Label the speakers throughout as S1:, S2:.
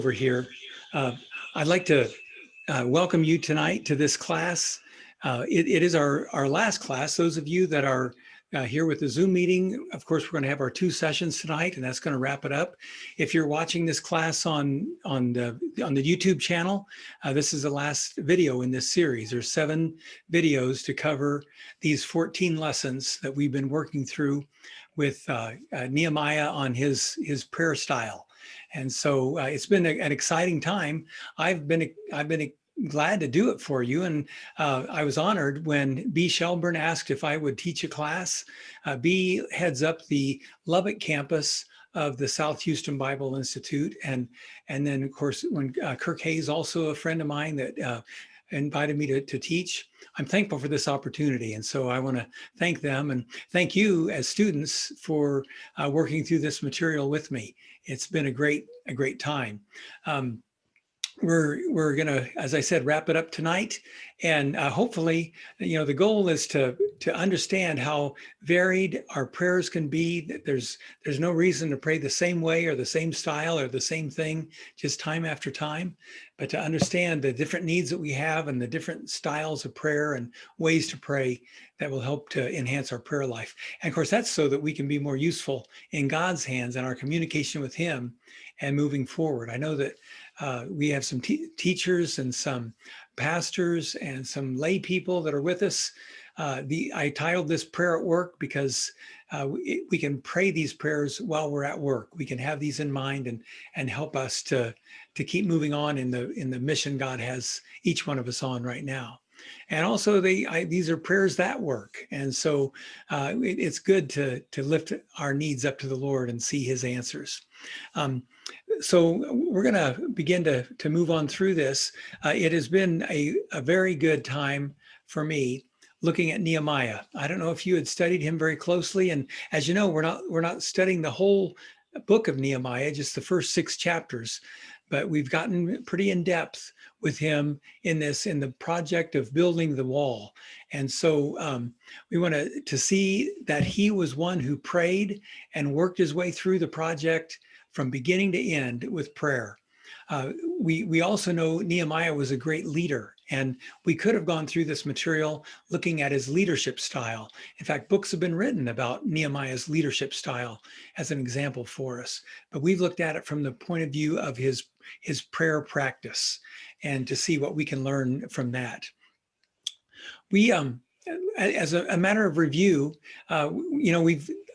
S1: over here. Uh, I'd like to welcome you tonight to this class. It is our last class. Those of you that are here with the Zoom meeting, of course, we're going to have our 2 sessions tonight, and that's going to wrap it up. If you're watching this class on the YouTube channel, this is the last video in this series. There's 7 videos to cover these 14 lessons that we've been working through with Nehemiah on his prayer style. And so it's been an exciting time. I've been glad to do it for you. And I was honored when B. Shelburne asked if I would teach a class. B heads up the Lubbock campus of the South Houston Bible Institute. And then, of course, when Kirk Hayes, also a friend of mine that invited me to teach. I'm thankful for this opportunity. And so I want to thank them and thank you as students for working through this material with me. It's been a great time. We're going to, as I said, wrap it up tonight. And hopefully, the goal is to understand how varied our prayers can be. That there's no reason to pray the same way or the same style or the same thing just time after time, but to understand the different needs that we have and the different styles of prayer and ways to pray that will help to enhance our prayer life. And of course, that's so that we can be more useful in God's hands and our communication with Him and moving forward. I know that we have some teachers and some pastors and some lay people that are with us. I titled this Prayer at Work because we can pray these prayers while we're at work. We can have these in mind and help us to keep moving on in the mission God has each one of us on right now. And also these are prayers that work. And so it's good to lift our needs up to the Lord and see His answers. So we're going to begin to move on through this. It has been a very good time for me looking at Nehemiah. I don't know if you had studied him very closely. And as you know, we're not studying the whole book of Nehemiah, just the first 6 chapters, but we've gotten pretty in depth with him in the project of building the wall. And so we want to see that he was one who prayed and worked his way through the project from beginning to end with prayer. We also know Nehemiah was a great leader, and we could have gone through this material looking at his leadership style. In fact, books have been written about Nehemiah's leadership style as an example for us, but we've looked at it from the point of view of his prayer practice and to see what we can learn from that. We, as a matter of review,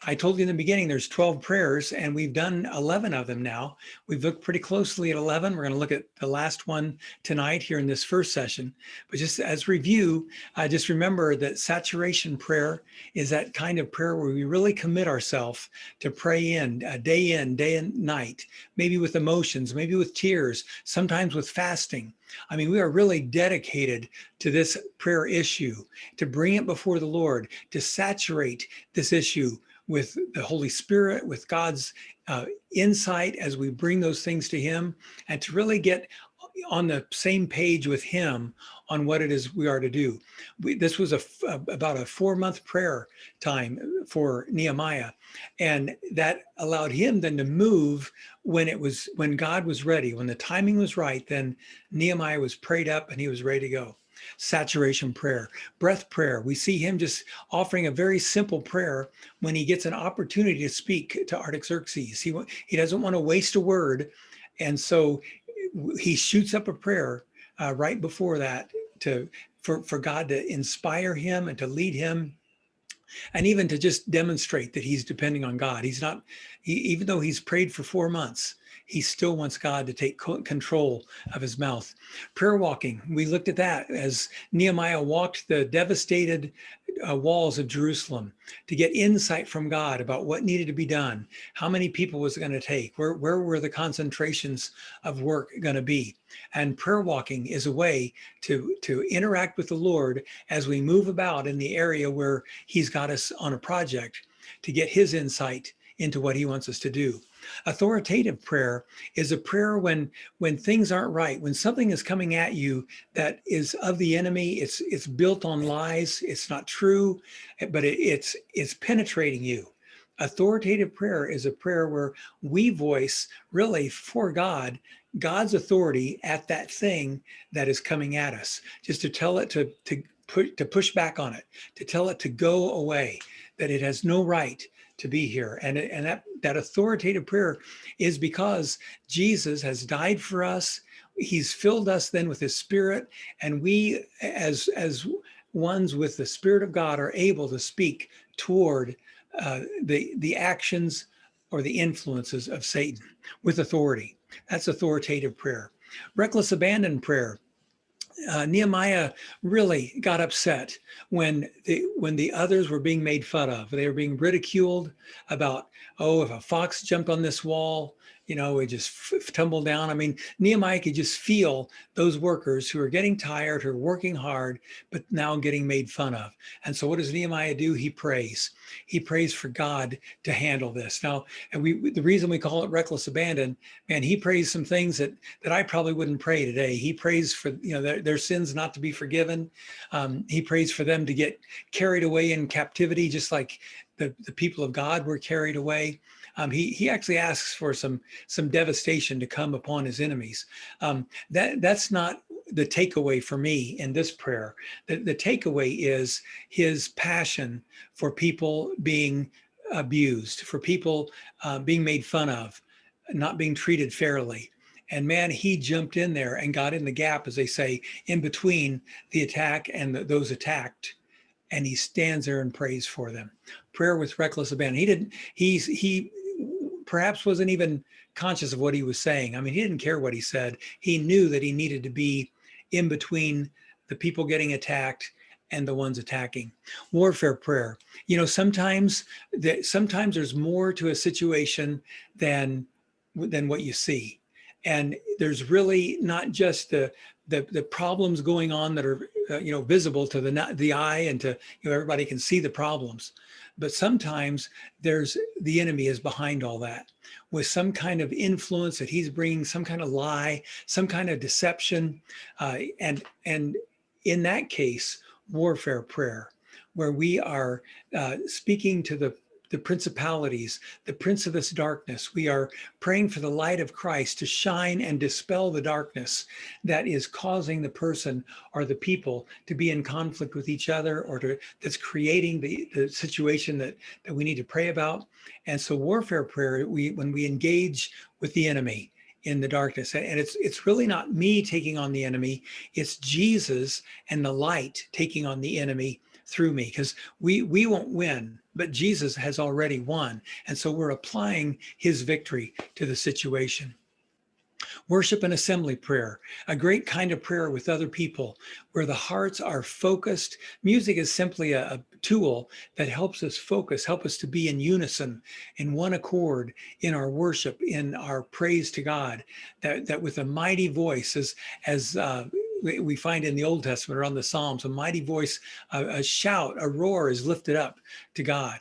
S1: I told you in the beginning, there's 12 prayers and we've done 11 of them now. We've looked pretty closely at 11. We're going to look at the last one tonight here in this first session. But just as review, just remember that saturation prayer is that kind of prayer where we really commit ourselves to pray day and night, maybe with emotions, maybe with tears, sometimes with fasting. I mean, we are really dedicated to this prayer issue, to bring it before the Lord, to saturate this issue with the Holy Spirit, with God's insight as we bring those things to Him, and to really get on the same page with Him on what it is we are to do. This was about a 4-month prayer time for Nehemiah, and that allowed him then to move when God was ready, when the timing was right. Then Nehemiah was prayed up and he was ready to go. Saturation prayer, breath prayer. We see him just offering a very simple prayer when he gets an opportunity to speak to Artaxerxes. He doesn't want to waste a word, and so he shoots up a prayer right before that for God to inspire him and to lead him, and even to just demonstrate that he's depending on God. Even though he's prayed for 4 months, he still wants God to take control of his mouth. Prayer walking, we looked at that as Nehemiah walked the devastated walls of Jerusalem to get insight from God about what needed to be done. How many people was it going to take? Where were the concentrations of work going to be? And prayer walking is a way to interact with the Lord as we move about in the area where He's got us on a project, to get His insight into what He wants us to do. Authoritative prayer is a prayer when things aren't right, when something is coming at you that is of the enemy, it's built on lies, it's not true, but it's penetrating you. Authoritative prayer is a prayer where we voice really for God, God's authority at that thing that is coming at us, just to tell it to push back on it, to tell it to go away, that it has no right to be here. And that authoritative prayer is because Jesus has died for us. He's filled us then with his spirit, and we as ones with the spirit of God are able to speak toward the actions or the influences of Satan with authority. That's authoritative prayer. Reckless abandon prayer. Nehemiah really got upset when the others were being made fun of. They were being ridiculed about, oh, if a fox jumped on this wall, it just tumbled down. I mean, Nehemiah could just feel those workers who are getting tired, who are working hard, but now getting made fun of. And so what does Nehemiah do? He prays. He prays for God to handle this. Now, and the reason we call it reckless abandon, man, he prays some things that I probably wouldn't pray today. He prays for their sins not to be forgiven. He prays for them to get carried away in captivity, just like the people of God were carried away. He actually asks for some devastation to come upon his enemies. That's not the takeaway for me in this prayer. The takeaway is his passion for people being abused, for people being made fun of, not being treated fairly. And man, he jumped in there and got in the gap, as they say, in between the attack and those attacked. And he stands there and prays for them. Prayer with reckless abandon. He perhaps wasn't even conscious of what he was saying. I mean, he didn't care what he said. He knew that he needed to be in between the people getting attacked and the ones attacking. Warfare prayer. Sometimes there's more to a situation than what you see. And there's really not just the problems going on that are visible to the eye, and to everybody can see the problems, but sometimes there's the enemy is behind all that with some kind of influence that he's bringing, some kind of lie, some kind of deception, and in that case, warfare prayer, where we are speaking to the principalities, the prince of this darkness. We are praying for the light of Christ to shine and dispel the darkness that is causing the person or the people to be in conflict with each other, or that's creating the situation that we need to pray about. And so warfare prayer, when we engage with the enemy in the darkness, and it's really not me taking on the enemy, it's Jesus and the light taking on the enemy through me, because we won't win, but Jesus has already won. And so we're applying his victory to the situation. Worship and assembly prayer, a great kind of prayer with other people where the hearts are focused. Music is simply a tool that helps us focus, help us to be in unison, in one accord, in our worship, in our praise to God, that with a mighty voice, as we find in the Old Testament or on the Psalms, a mighty voice, a shout, a roar is lifted up to God.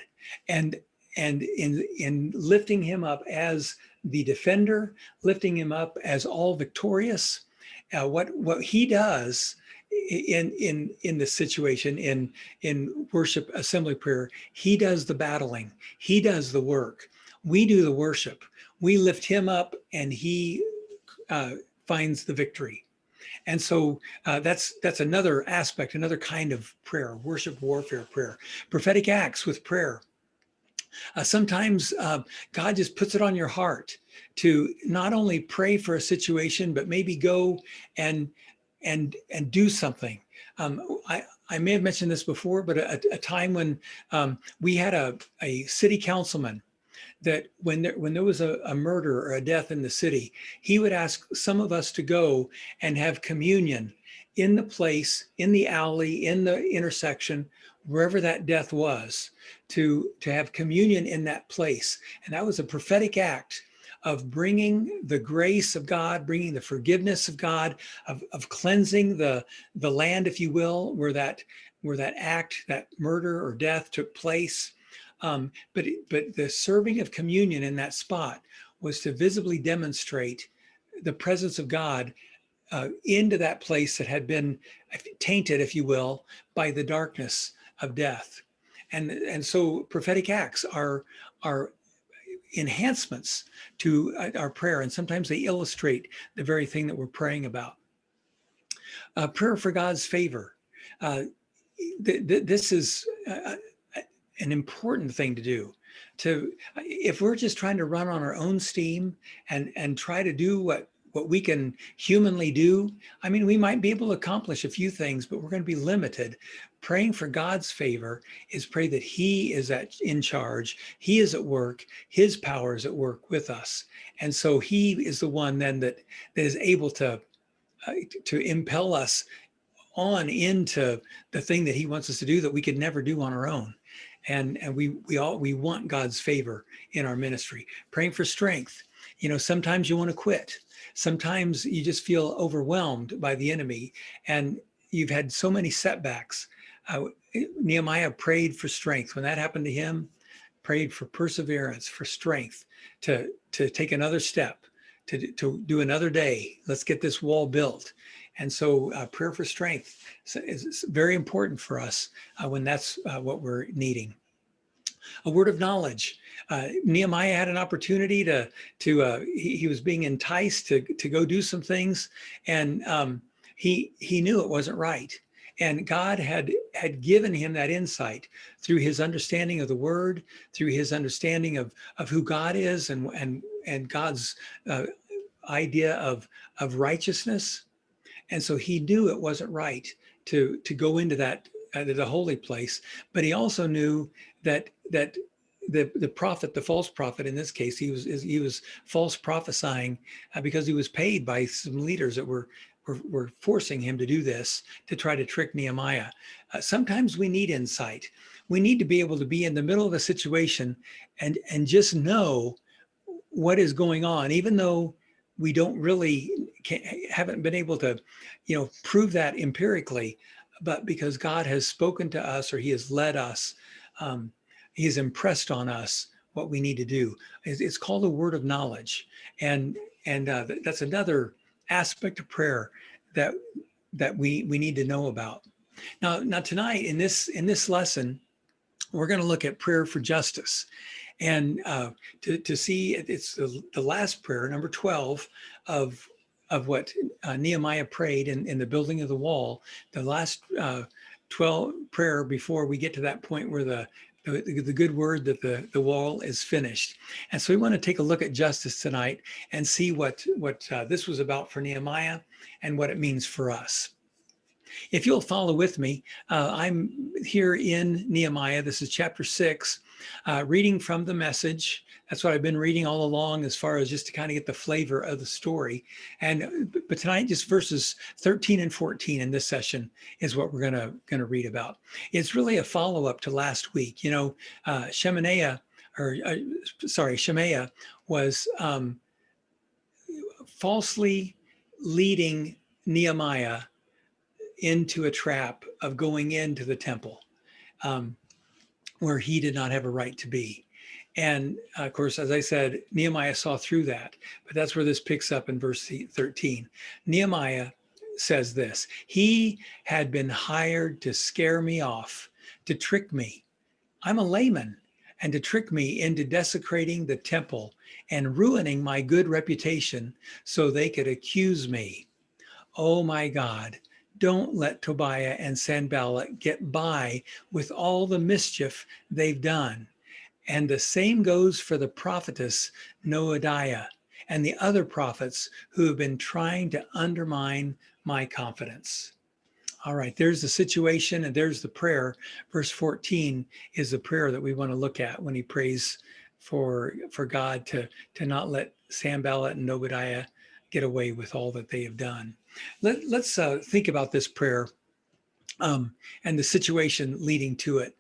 S1: And in lifting him up as the defender, lifting him up as all victorious, what he does in this situation, in worship assembly prayer, he does the battling, he does the work, we do the worship, we lift him up, and he finds the victory. And so that's another aspect, another kind of prayer, worship, warfare prayer. Prophetic acts with prayer. Sometimes God just puts it on your heart to not only pray for a situation, but maybe go and do something. I may have mentioned this before, but a time when we had a city councilman that when there was a murder or a death in the city, he would ask some of us to go and have communion in the place, in the alley, in the intersection, wherever that death was, to have communion in that place. And that was a prophetic act of bringing the grace of God, bringing the forgiveness of God, of cleansing the land, if you will, where that act, that murder or death took place. But the serving of communion in that spot was to visibly demonstrate the presence of God into that place that had been tainted, if you will, by the darkness of death. And so prophetic acts are are enhancements to our prayer, and sometimes they illustrate the very thing that we're praying about. Prayer for God's favor. This is an important thing to do. If we're just trying to run on our own steam and try to do what we can humanly do, I mean, we might be able to accomplish a few things, but we're going to be limited. Praying for God's favor is pray that He is in charge, He is at work, His power is at work with us, and so He is the one then that is able to impel us on into the thing that He wants us to do that we could never do on our own. And we want God's favor in our ministry. Praying for strength. Sometimes you want to quit. Sometimes you just feel overwhelmed by the enemy, and you've had so many setbacks. Nehemiah prayed for strength. When that happened to him, prayed for perseverance, for strength to take another step, to do another day. Let's get this wall built. And so prayer for strength is very important for us when that's what we're needing. A word of knowledge. Nehemiah had an opportunity he was being enticed to go do some things, and he knew it wasn't right. And God had given him that insight through his understanding of the word, through his understanding of who God is and God's idea of righteousness. And so he knew it wasn't right to go into that the holy place, but he also knew that the prophet, the false prophet in this case, he was false prophesying because he was paid by some leaders that were forcing him to do this to try to trick Nehemiah. Sometimes we need insight. We need to be able to be in the middle of a situation and just know what is going on, even though we don't really haven't been able to, prove that empirically, but because God has spoken to us or He has led us, He has impressed on us what we need to do. It's called a word of knowledge, and that's another aspect of prayer that we need to know about. Now tonight in this lesson, we're going to look at prayer for justice. And to see, it's the last prayer, number 12 of what Nehemiah prayed in the building of the wall, the last 12 prayer before we get to that point where the good word that the wall is finished. And so we want to take a look at justice tonight and see what this was about for Nehemiah and what it means for us. If you'll follow with me, I'm here in Nehemiah. This is chapter 6, reading from the Message. That's what I've been reading all along, as far as just to kind of get the flavor of the story. But tonight, just verses 13 and 14 in this session is what we're gonna read about. It's really a follow-up to last week. Shemaiah was falsely leading Nehemiah into a trap of going into the temple where he did not have a right to be. And of course, as I said, Nehemiah saw through that, but that's where this picks up in verse 13. Nehemiah says this: he had been hired to scare me off, to trick me. I'm a layman, and to trick me into desecrating the temple and ruining my good reputation so they could accuse me. Oh my God, don't let Tobiah and Sanballat get by with all the mischief they've done. And the same goes for the prophetess Noadiah and the other prophets who have been trying to undermine my confidence. All right, there's the situation and there's the prayer. Verse 14 is the prayer that we want to look at when he prays for God to not let Sanballat and Noadiah get away with all that they have done. Let's think about this prayer and the situation leading to it.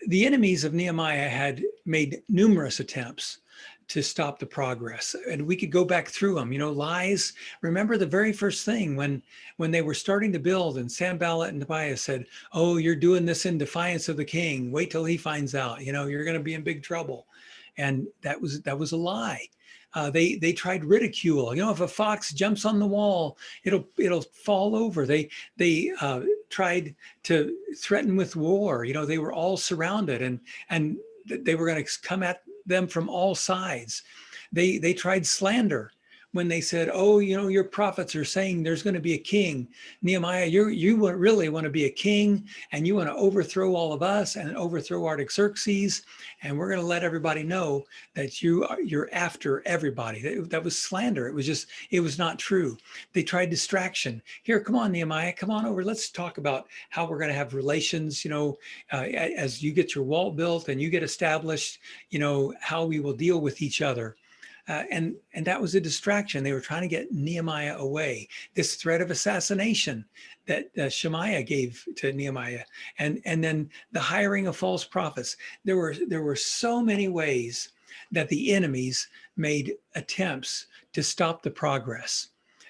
S1: The enemies of Nehemiah had made numerous attempts to stop the progress, and we could go back through them. Lies. Remember the very first thing when they were starting to build, and Sanballat and Tobiah said, "Oh, you're doing this in defiance of the king. Wait till he finds out. You're going to be in big trouble." And that was a lie. They tried ridicule. If a fox jumps on the wall, it'll fall over. They tried to threaten with war. They were all surrounded, and they were going to come at them from all sides. They tried slander when they said, "Oh, your prophets are saying there's going to be a king. Nehemiah, you really want to be a king, and you want to overthrow all of us and overthrow Artaxerxes, and we're going to let everybody know that you're after everybody." That was slander. It was not true. They tried distraction. Here, come on, Nehemiah, come on over. Let's talk about how we're going to have relations. As you get your wall built and you get established, how we will deal with each other. And that was a distraction. They were trying to get Nehemiah away. This threat of assassination that Shemaiah gave to Nehemiah, and then the hiring of false prophets. There were so many ways that the enemies made attempts to stop the progress.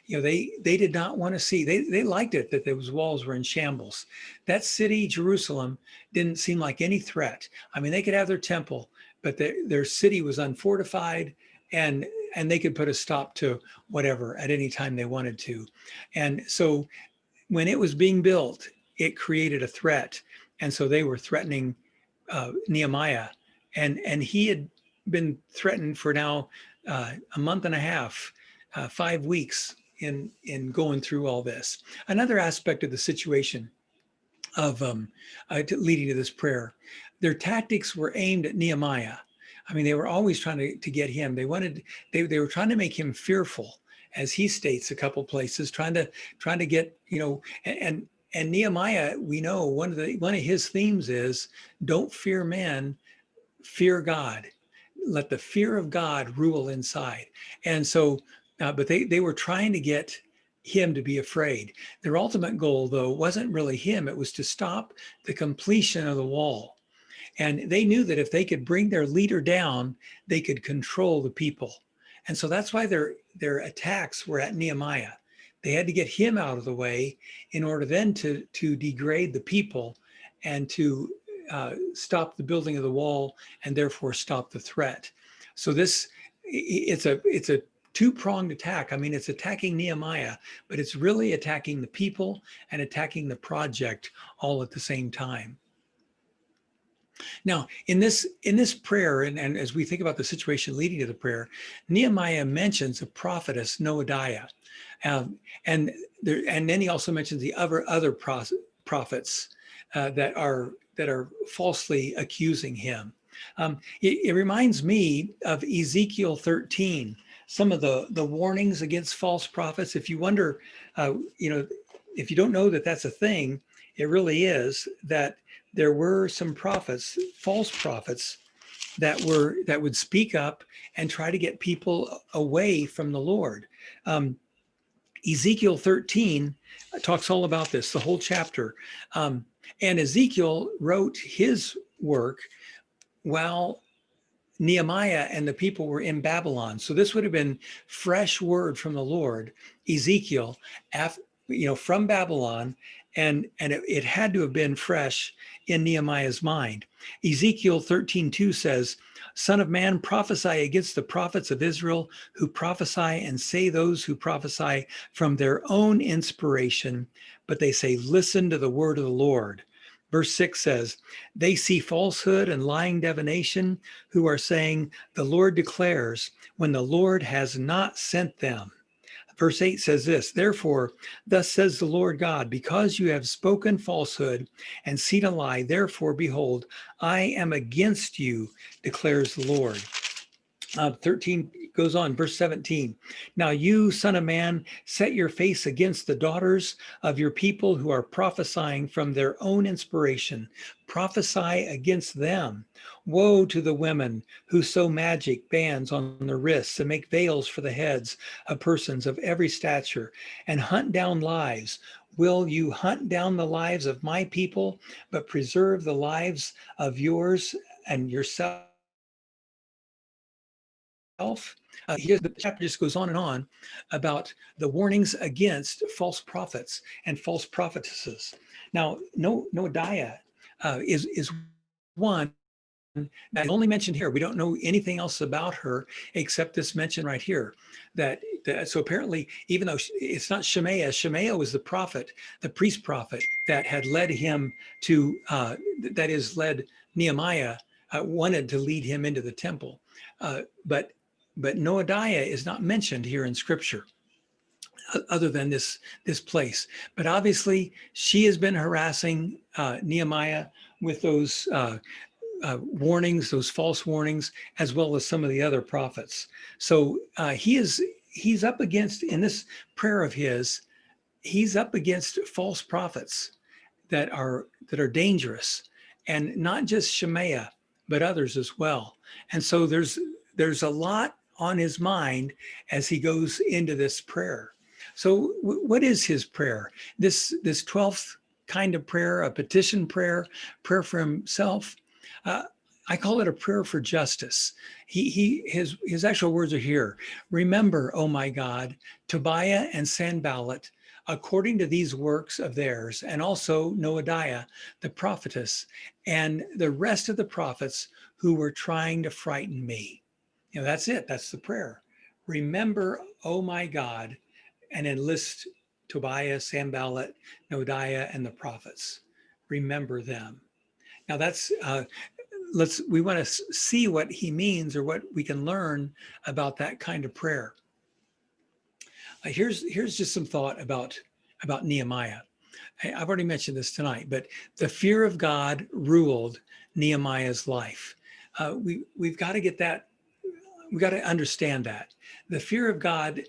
S1: They did not want to see. They liked it that those walls were in shambles. That city, Jerusalem, didn't seem like any threat. I mean, they could have their temple, but their city was unfortified. And they could put a stop to whatever at any time they wanted to. And so when it was being built, it created a threat. And so they were threatening Nehemiah. And he had been threatened for now a month and a half, 5 weeks in going through all this. Another aspect of the situation of leading to this prayer, their tactics were aimed at Nehemiah. I mean, they were always trying to get him. They were trying to make him fearful, as he states a couple places, trying to get, and Nehemiah, we know one of his themes is, don't fear men, fear God. Let the fear of God rule inside. And so, but they were trying to get him to be afraid. Their ultimate goal, though, wasn't really him. It was to stop the completion of the wall. And they knew that if they could bring their leader down, they could control the people. And so that's why their attacks were at Nehemiah. They had to get him out of the way in order then to degrade the people and to stop the building of the wall and therefore stop the threat. So it's a two-pronged attack. I mean, it's attacking Nehemiah, but it's really attacking the people and attacking the project all at the same time. Now, in this prayer, and as we think about the situation leading to the prayer, Nehemiah mentions a prophetess, Noadiah, and then he also mentions the other prophets that are falsely accusing him. It reminds me of Ezekiel 13, some of the warnings against false prophets. If you wonder, if you don't know that that's a thing, it really is, that there were some prophets, false prophets, that would speak up and try to get people away from the Lord. Ezekiel 13 talks all about this, the whole chapter. And Ezekiel wrote his work while Nehemiah and the people were in Babylon. So this would have been fresh word from the Lord, Ezekiel, from Babylon, and it had to have been fresh in Nehemiah's mind. Ezekiel 13:2 says, "Son of man, prophesy against the prophets of Israel who prophesy and say those who prophesy from their own inspiration, but they say, listen to the word of the Lord." Verse 6 says, "They see falsehood and lying divination, who are saying, the Lord declares, when the Lord has not sent them." Verse 8 says this, "Therefore, thus says the Lord God, because you have spoken falsehood and seen a lie, therefore, behold, I am against you, declares the Lord." 13 goes on, verse 17. "Now you, son of man, set your face against the daughters of your people who are prophesying from their own inspiration. Prophesy against them. Woe to the women who sew magic bands on their wrists and make veils for the heads of persons of every stature and hunt down lives. Will you hunt down the lives of my people, but preserve the lives of yours and yourself?" Here the chapter just goes on about the warnings against false prophets and false prophetesses. Now, Noadiah is one that is only mentioned here. We don't know anything else about her except this mention right here. So apparently, even though it's not Shemaiah was the prophet, the priest prophet that had led him to, led Nehemiah wanted to lead him into the temple. But Noadiah is not mentioned here in Scripture, other than this place. But obviously, she has been harassing Nehemiah with those warnings, those false warnings, as well as some of the other prophets. So he's up against, in this prayer of his, he's up against false prophets that are dangerous, and not just Shemaiah, but others as well. And so there's a lot on his mind as he goes into this prayer. So what is his prayer? This 12th kind of prayer, a petition prayer, prayer for himself. I call it a prayer for justice. His actual words are here. Remember, oh my God, Tobiah and Sanballat, according to these works of theirs, and also Noadiah, the prophetess, and the rest of the prophets who were trying to frighten me. That's it. That's the prayer. Remember, oh my God, and enlist Tobiah, Sanballat, Noadiah, and the prophets. Remember them. Now that's we want to see what he means, or what we can learn about that kind of prayer. Here's just some thought about Nehemiah. I've already mentioned this tonight, but the fear of God ruled Nehemiah's life. We've got to get that. We've got to understand that the fear of God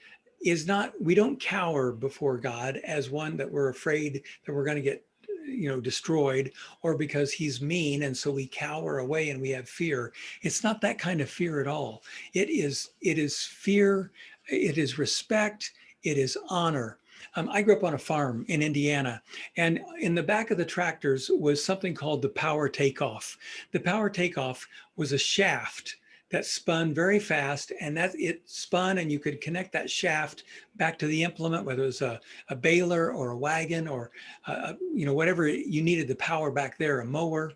S1: is not, we don't cower before God as one that we're afraid that we're going to get destroyed, or because he's mean and so we cower away and we have fear. It's not that kind of fear at all. It is fear, it is respect, it is honor. I grew up on a farm in Indiana, and in the back of the tractors was something called the power takeoff. The power takeoff was a shaft that spun very fast, and that it spun, and you could connect that shaft back to the implement, whether it was a baler or a wagon, or whatever you needed the power back there, a mower.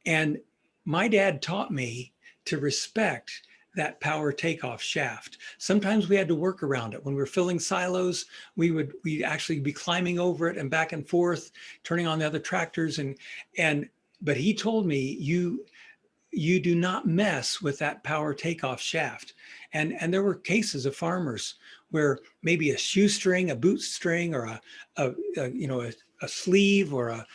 S1: And my dad taught me to respect that power takeoff shaft. Sometimes we had to work around it. When we were filling silos, we'd actually be climbing over it and back and forth, turning on the other tractors. But he told me, you do not mess with that power takeoff shaft. And there were cases of farmers where maybe a shoestring, a boot string, or a sleeve or a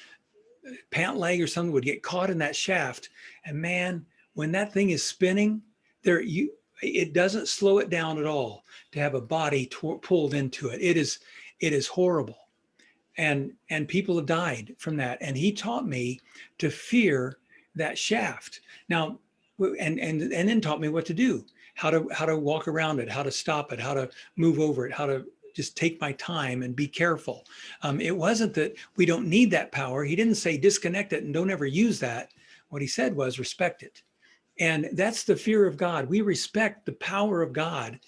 S1: pant leg or something would get caught in that shaft. And man, when that thing is spinning, it doesn't slow it down at all to have a body pulled into it. It is horrible. And people have died from that. And he taught me to fear that shaft. Now, and then taught me what to do, how to walk around it, how to stop it, how to move over it, how to just take my time and be careful. It wasn't that we don't need that power. He didn't say disconnect it and don't ever use that. What he said was respect it. And that's the fear of God. We respect the power of God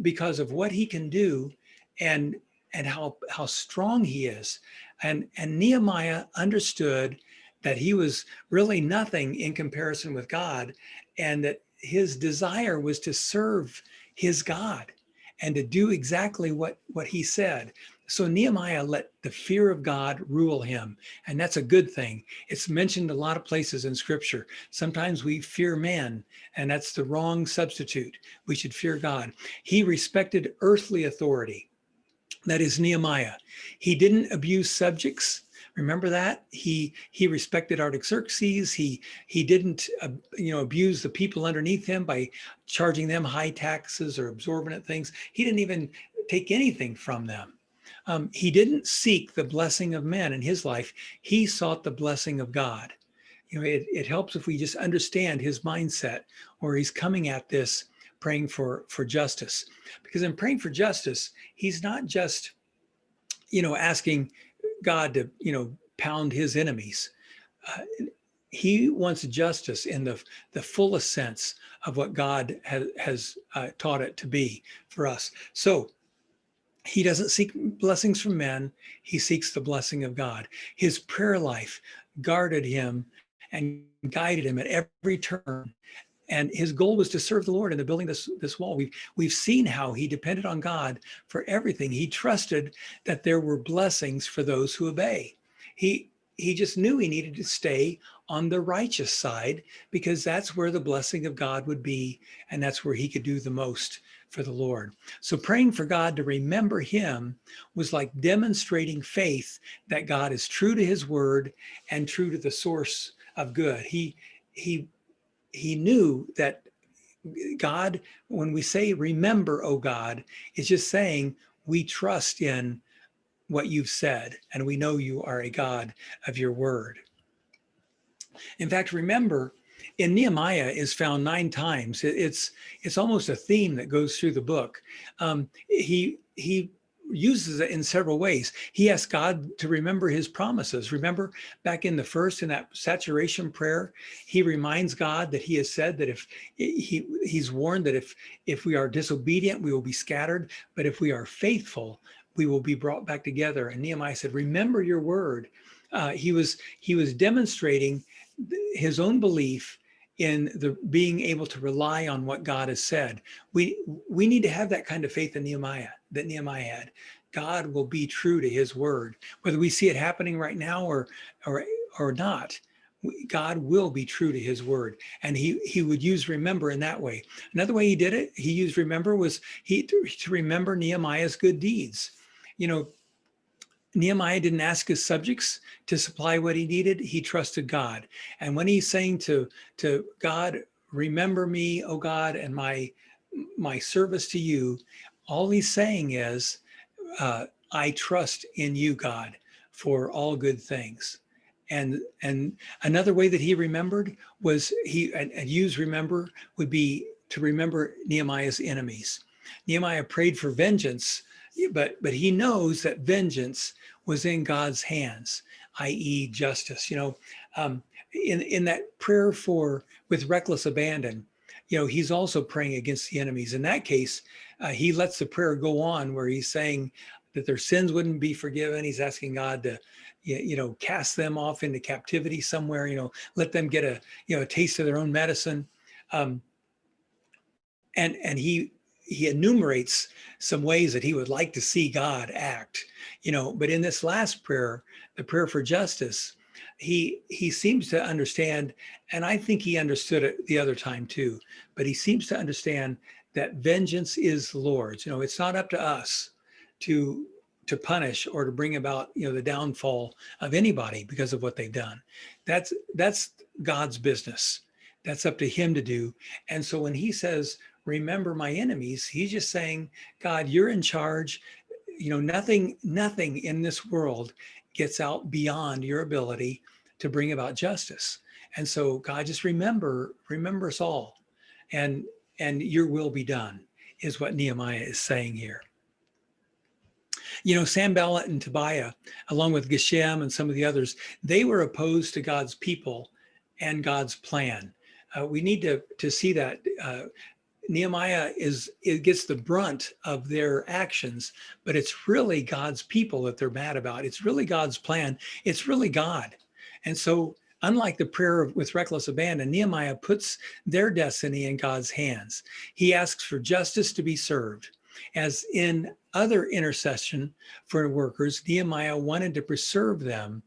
S1: because of what he can do and how strong he is. And Nehemiah understood that he was really nothing in comparison with God, and that his desire was to serve his God and to do exactly what he said. So Nehemiah let the fear of God rule him, and that's a good thing. It's mentioned a lot of places in Scripture. Sometimes we fear men, and that's the wrong substitute. We should fear God. He respected earthly authority. That is Nehemiah. He didn't abuse subjects. Remember that? He respected Artaxerxes. He didn't abuse the people underneath him by charging them high taxes or exorbitant things. He didn't even take anything from them. He didn't seek the blessing of men in his life. He sought the blessing of God. It helps if we just understand his mindset, where he's coming at this praying for justice. Because in praying for justice, he's not just asking God to pound his enemies. He wants justice in the fullest sense of what God has taught it to be for us. So he doesn't seek blessings from men. He seeks the blessing of God. His prayer life guarded him and guided him at every turn. And his goal was to serve the Lord in the building this wall. We've seen how he depended on God for everything. He trusted that there were blessings for those who obey. He just knew he needed to stay on the righteous side, because that's where the blessing of God would be, and that's where he could do the most for the Lord. So praying for God to remember him was like demonstrating faith that God is true to his word and true to the source of good. He knew that God, when we say remember, oh God, is just saying we trust in what you've said, and we know you are a God of your word. In fact, remember, in Nehemiah is found 9 times. It's almost a theme that goes through the book. He uses it in several ways. He asks God to remember his promises. Remember back in the first, in that saturation prayer, he reminds God that he has said that if he's warned that if we are disobedient, we will be scattered, but if we are faithful, we will be brought back together. And Nehemiah said, remember your word. He was demonstrating his own belief in the being able to rely on what God has said. We need to have that kind of faith in Nehemiah that Nehemiah had. God will be true to his word, whether we see it happening right now or not. God will be true to his word, and he would use remember in that way. Another way he did it, he used remember, was to remember Nehemiah's good deeds. You know, Nehemiah didn't ask his subjects to supply what he needed. He trusted God. And when he's saying to God, remember me, oh God, and my service to you, all he's saying is, I trust in you, God, for all good things. And another way that he remembered was and use remember would be to remember Nehemiah's enemies. Nehemiah prayed for vengeance, but he knows that vengeance was in God's hands, i.e., justice. In that prayer with reckless abandon, he's also praying against the enemies. In that case, he lets the prayer go on where he's saying that their sins wouldn't be forgiven. He's asking God to, cast them off into captivity somewhere. Let them get a taste of their own medicine. And he enumerates some ways that he would like to see God act, but in this last prayer, the prayer for justice, he seems to understand, and I think he understood it the other time too, but he seems to understand that vengeance is the Lord's. It's not up to us to punish or to bring about, the downfall of anybody because of what they've done. That's God's business. That's up to him to do. And so when he says, remember my enemies, he's just saying, God, you're in charge. Nothing in this world gets out beyond your ability to bring about justice. And so God, just remember us all, and your will be done, is what Nehemiah is saying here. Sanballat and Tobiah, along with Geshem and some of the others, they were opposed to God's people and God's plan. We need to see that Nehemiah gets the brunt of their actions, but it's really God's people that they're mad about. It's really God's plan. It's really God. And so, unlike the prayer with reckless abandon, Nehemiah puts their destiny in God's hands. He asks for justice to be served. As in other intercession for workers, Nehemiah wanted to preserve them.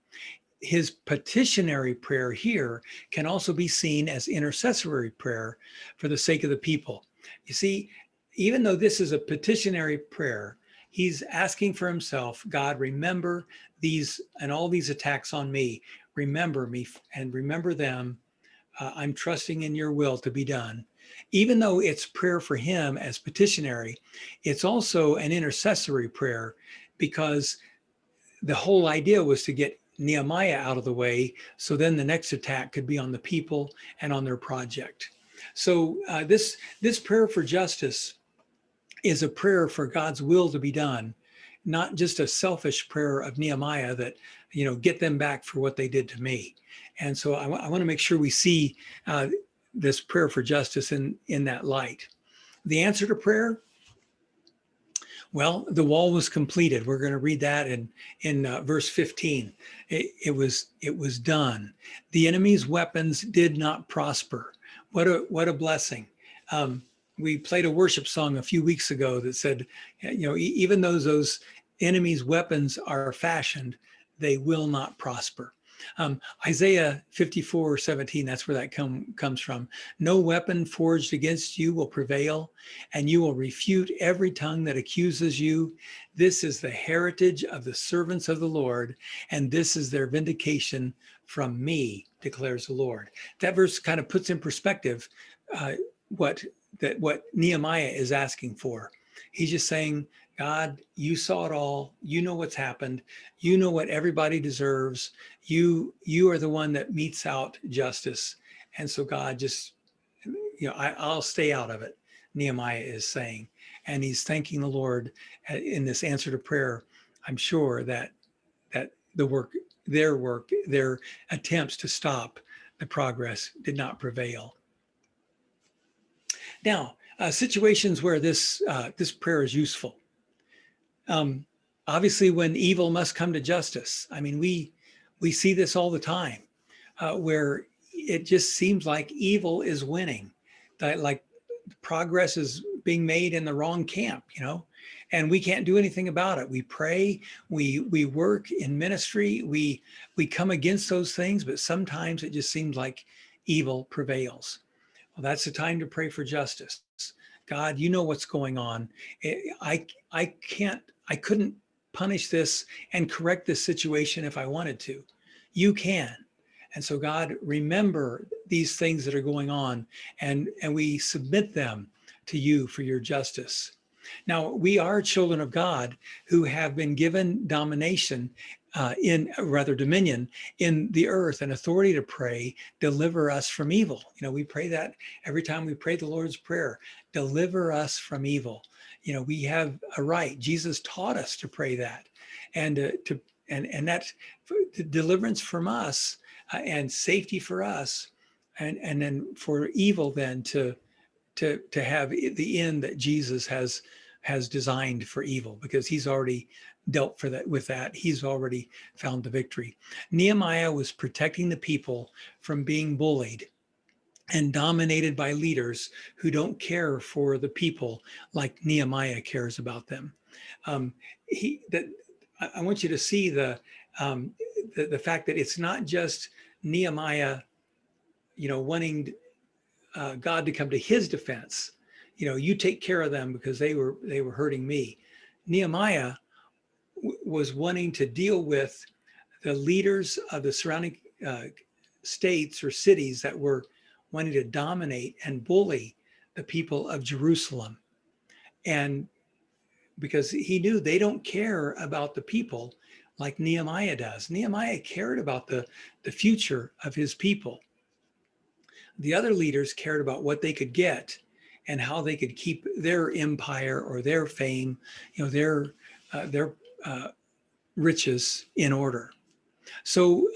S1: His petitionary prayer here can also be seen as intercessory prayer for the sake of the people. You see, even though this is a petitionary prayer, he's asking for himself, God, remember these and all these attacks on me. Remember me and remember them. I'm trusting in your will to be done. Even though it's prayer for him as petitionary, it's also an intercessory prayer, because the whole idea was to get Nehemiah out of the way, so then the next attack could be on the people and on their project. So this prayer for justice is a prayer for God's will to be done, not just a selfish prayer of Nehemiah that, get them back for what they did to me. And so I want to make sure we see this prayer for justice in that light. The answer to prayer, well, the wall was completed. We're going to read that in verse 15. It was done. The enemy's weapons did not prosper. What a blessing. We played a worship song a few weeks ago that said, even though those enemy's weapons are fashioned, they will not prosper. Isaiah 54:17, that's where that comes from. No weapon forged against you will prevail, and you will refute every tongue that accuses you. This is the heritage of the servants of the Lord, and this is their vindication from me, declares the Lord. That verse kind of puts in perspective uh, what Nehemiah is asking for. He's just saying, God, you saw it all. You know what's happened. You know what everybody deserves. You are the one that metes out justice. And so God, just, I'll stay out of it, Nehemiah is saying. And he's thanking the Lord in this answer to prayer. I'm sure that their attempts to stop the progress did not prevail. Now, situations where this prayer is useful. Obviously, when evil must come to justice. I mean, we see this all the time, where it just seems like evil is winning, that like progress is being made in the wrong camp, and we can't do anything about it. We pray, we work in ministry, we come against those things, but sometimes it just seems like evil prevails. Well, that's the time to pray for justice. God, you know what's going on. I couldn't punish this and correct this situation if I wanted to. You can. And so God, remember these things that are going on, and we submit them to you for your justice. Now, we are children of God who have been given dominion in the earth and authority to pray, deliver us from evil. We pray that every time we pray the Lord's Prayer, deliver us from evil. We have a right. Jesus taught us to pray that, and that deliverance from us and safety for us, and then for evil then to have the end that Jesus has designed for evil, because he's already dealt with that. He's already found the victory. Nehemiah was protecting the people from being bullied and dominated by leaders who don't care for the people like Nehemiah cares about them. I want you to see the fact that it's not just Nehemiah, wanting God to come to his defense. You take care of them because they were hurting me. Nehemiah was wanting to deal with the leaders of the surrounding states or cities that were wanting to dominate and bully the people of Jerusalem. And because he knew they don't care about the people like Nehemiah does. Nehemiah cared about the future of his people. The other leaders cared about what they could get and how they could keep their empire or their fame, their riches in order. So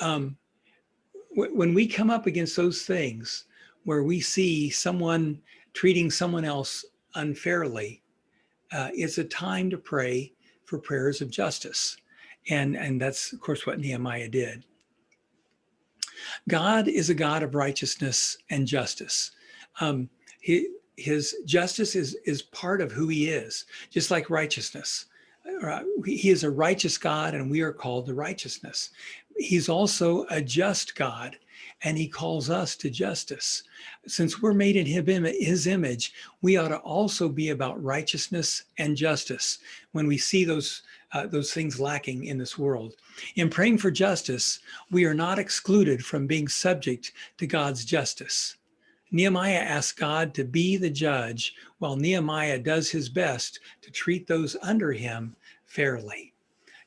S1: when we come up against those things where we see someone treating someone else unfairly, it's a time to pray for prayers of justice. And that's, of course, what Nehemiah did. God is a God of righteousness and justice. His justice is part of who he is, just like righteousness. He is a righteous God, and we are called to righteousness. He's also a just God, and he calls us to justice. Since we're made in his image, we ought to also be about righteousness and justice when we see those things lacking in this world. In praying for justice, we are not excluded from being subject to God's justice. Nehemiah asked God to be the judge, while Nehemiah does his best to treat those under him fairly.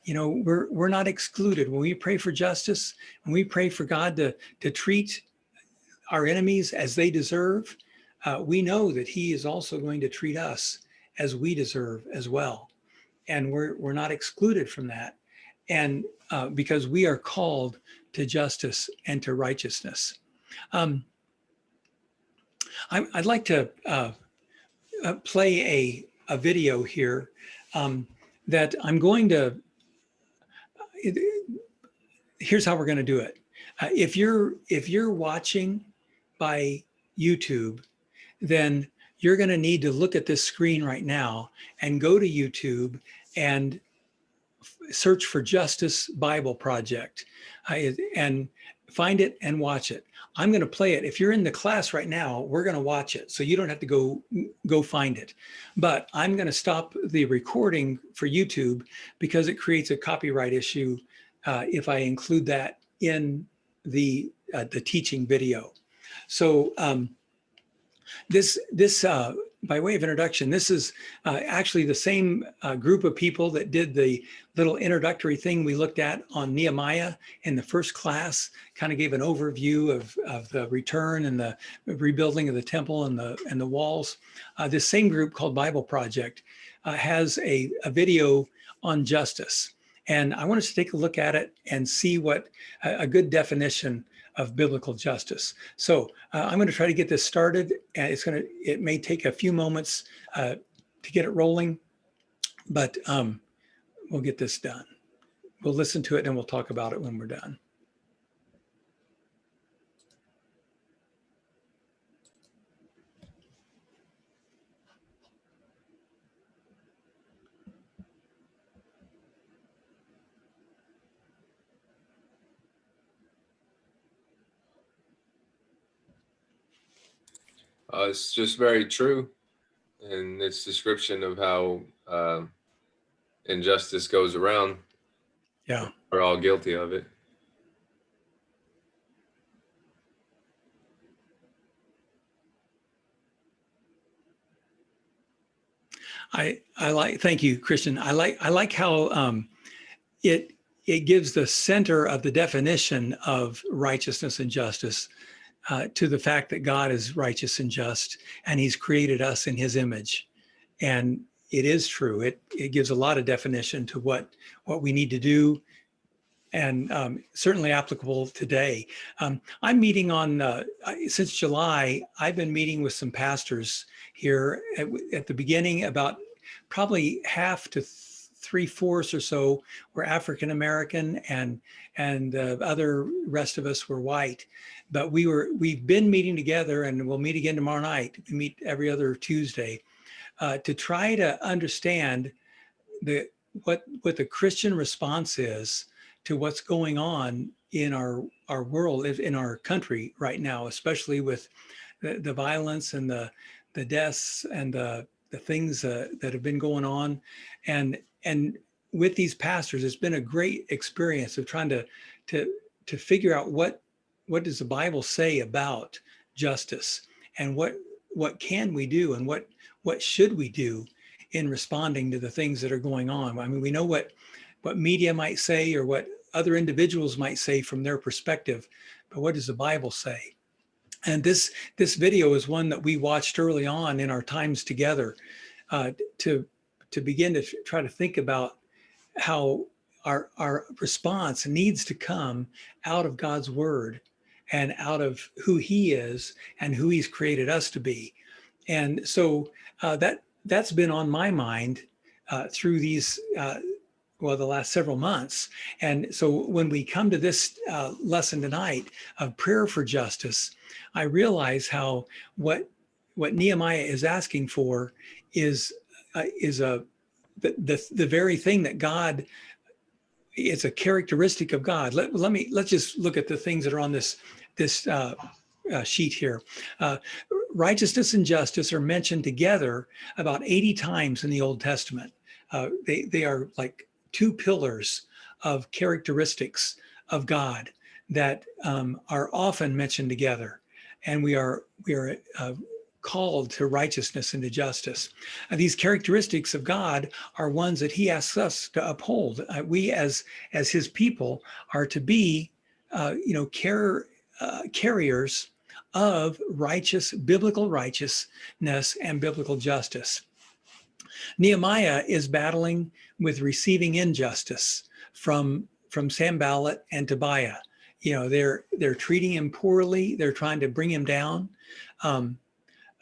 S1: We're not excluded. When we pray for justice, when we pray for God to treat our enemies as they deserve, we know that he is also going to treat us as we deserve as well. And we're not excluded from that. And because we are called to justice and to righteousness. I'd like to play a video here that I'm going to, here's how we're going to do it. If you're watching by YouTube, then you're going to need to look at this screen right now and go to YouTube and search for Justice Bible Project and find it and watch it. I'm going to play it. If you're in the class right now, we're going to watch it. So you don't have to go find it. But I'm going to stop the recording for YouTube because it creates a copyright issue if I include that in the teaching video. So this by way of introduction, this is actually the same group of people that did the little introductory thing we looked at on Nehemiah in the first class, kind of gave an overview of the return and the rebuilding of the temple and the walls. This same group called Bible Project has a video on justice. And I want us to take a look at it and see what a good definition of biblical justice. So I'm going to try to get this started, and it may take a few moments to get it rolling, but we'll get this done. We'll listen to it and we'll talk about it when we're done.
S2: It's just very true in its description of how injustice goes around.
S1: Yeah.
S2: We're all guilty of it.
S1: Thank you, Christian. I like how it gives the center of the definition of righteousness and justice to the fact that God is righteous and just, and he's created us in his image. And it is true. It gives a lot of definition to what we need to do, and certainly applicable today. I'm meeting since July, I've been meeting with some pastors here at the beginning. About probably half to 3/4 or so were African-American, and the other rest of us were white. But we've been meeting together, and we'll meet again tomorrow night. We meet every other Tuesday to try to understand what the Christian response is to what's going on in our world, in our country right now, especially with the violence and the deaths and the things that have been going on. And with these pastors, it's been a great experience of trying to figure out what does the Bible say about justice, and what can we do, and what should we do in responding to the things that are going on. I mean, we know what media might say or what other individuals might say from their perspective, but what does the Bible say? And this video is one that we watched early on in our times together to begin to try to think about how our response needs to come out of God's word and out of who he is and who he's created us to be. And so that's been on my mind through these the last several months. And so when we come to this lesson tonight of prayer for justice, I realize how what Nehemiah is asking for is the very thing that God, it's a characteristic of God. Let's just look at the things that are on this sheet here. Righteousness and justice are mentioned together about 80 times in the Old Testament. They are like two pillars of characteristics of God that are often mentioned together, and we are called to righteousness and to justice. These characteristics of God are ones that he asks us to uphold. We as his people are to be carriers of biblical righteousness and biblical justice. Nehemiah is battling with receiving injustice from Sanballat and Tobiah. They're treating him poorly. They're trying to bring him down.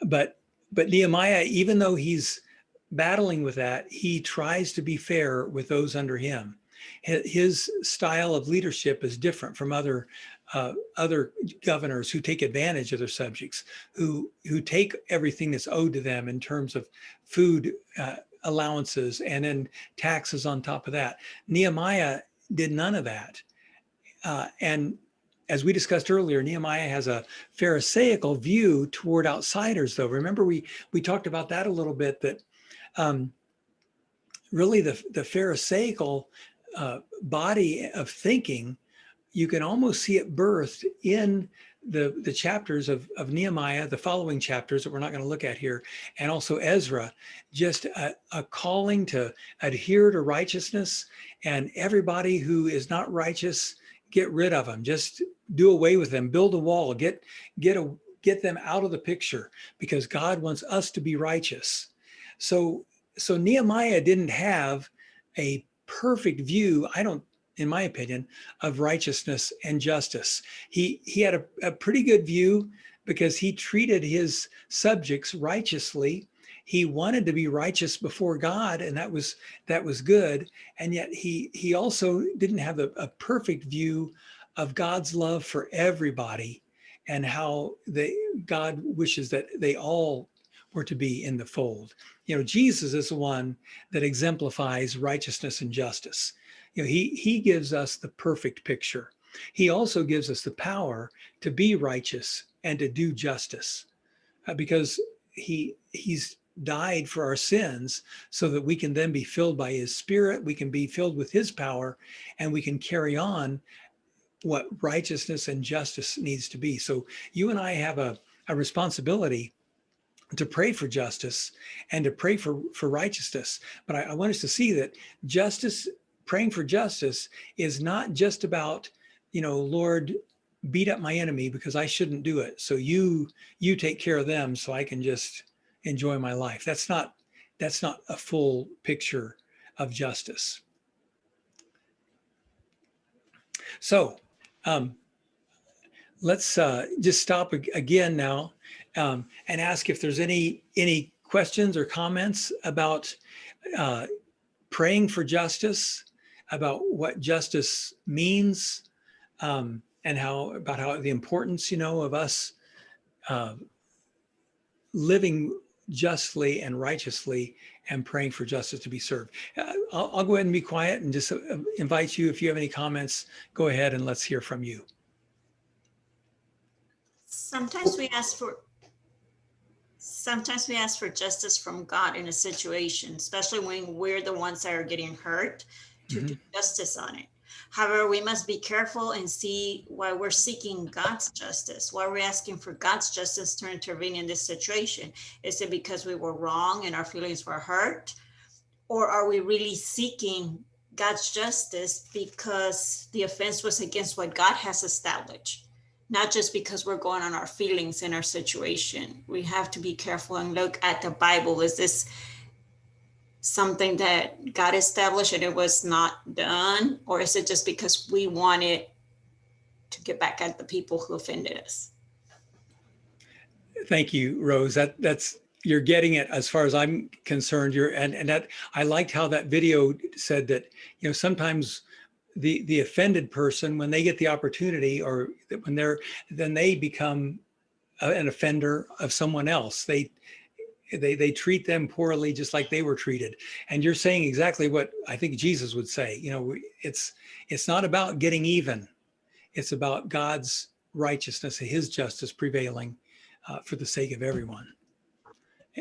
S1: But Nehemiah, even though he's battling with that, he tries to be fair with those under him. His style of leadership is different from other governors who take advantage of their subjects, who take everything that's owed to them in terms of food allowances and then taxes on top of that. Nehemiah did none of that. And as we discussed earlier, Nehemiah has a Pharisaical view toward outsiders, though. Remember, we talked about that a little bit, that um, really the Pharisaical body of thinking, you can almost see it birthed in the chapters of Nehemiah, the following chapters that we're not going to look at here, and also Ezra, just a calling to adhere to righteousness, and everybody who is not righteous, get rid of them, just do away with them, build a wall, get them out of the picture, because God wants us to be righteous. So Nehemiah didn't have a perfect view, in my opinion, of righteousness and justice. He had a pretty good view because he treated his subjects righteously. He wanted to be righteous before God, and that was good. And yet he also didn't have a perfect view of God's love for everybody, and how God wishes that they all were to be in the fold. Jesus is the one that exemplifies righteousness and justice. He gives us the perfect picture. He also gives us the power to be righteous and to do justice, because he's died for our sins, so that we can then be filled by his spirit, we can be filled with his power, and we can carry on what righteousness and justice needs to be. So you and I have a responsibility to pray for justice and to pray for righteousness. But I want us to see that justice, praying for justice, is not just about, Lord, beat up my enemy because I shouldn't do it, so you take care of them so I can just enjoy my life. That's not a full picture of justice. So let's just stop again now, and ask if there's any questions or comments about praying for justice, about what justice means, and how the importance, of us living justly and righteously and praying for justice to be served. I'll go ahead and be quiet and just invite you, if you have any comments, go ahead and let's hear from you.
S3: Sometimes we ask for justice from God in a situation, especially when we're the ones that are getting hurt, to do justice on it. However, we must be careful and see why we're seeking God's justice, why we're asking for God's justice to intervene in this situation. Is it because we were wrong and our feelings were hurt? Or are we really seeking God's justice because the offense was against what God has established? Not just because we're going on our feelings in our situation. We have to be careful and look at the Bible. Is this something that God established and it was not done? Or is it just because we wanted to get back at the people who offended us?
S1: Thank you, Rose. That's you're getting it as far as I'm concerned. And that I liked how that video said that, sometimes the offended person, when they get the opportunity, or then they become an offender of someone else. They treat them poorly, just like they were treated. And you're saying exactly what I think Jesus would say. It's not about getting even. It's about God's righteousness, his justice prevailing for the sake of everyone.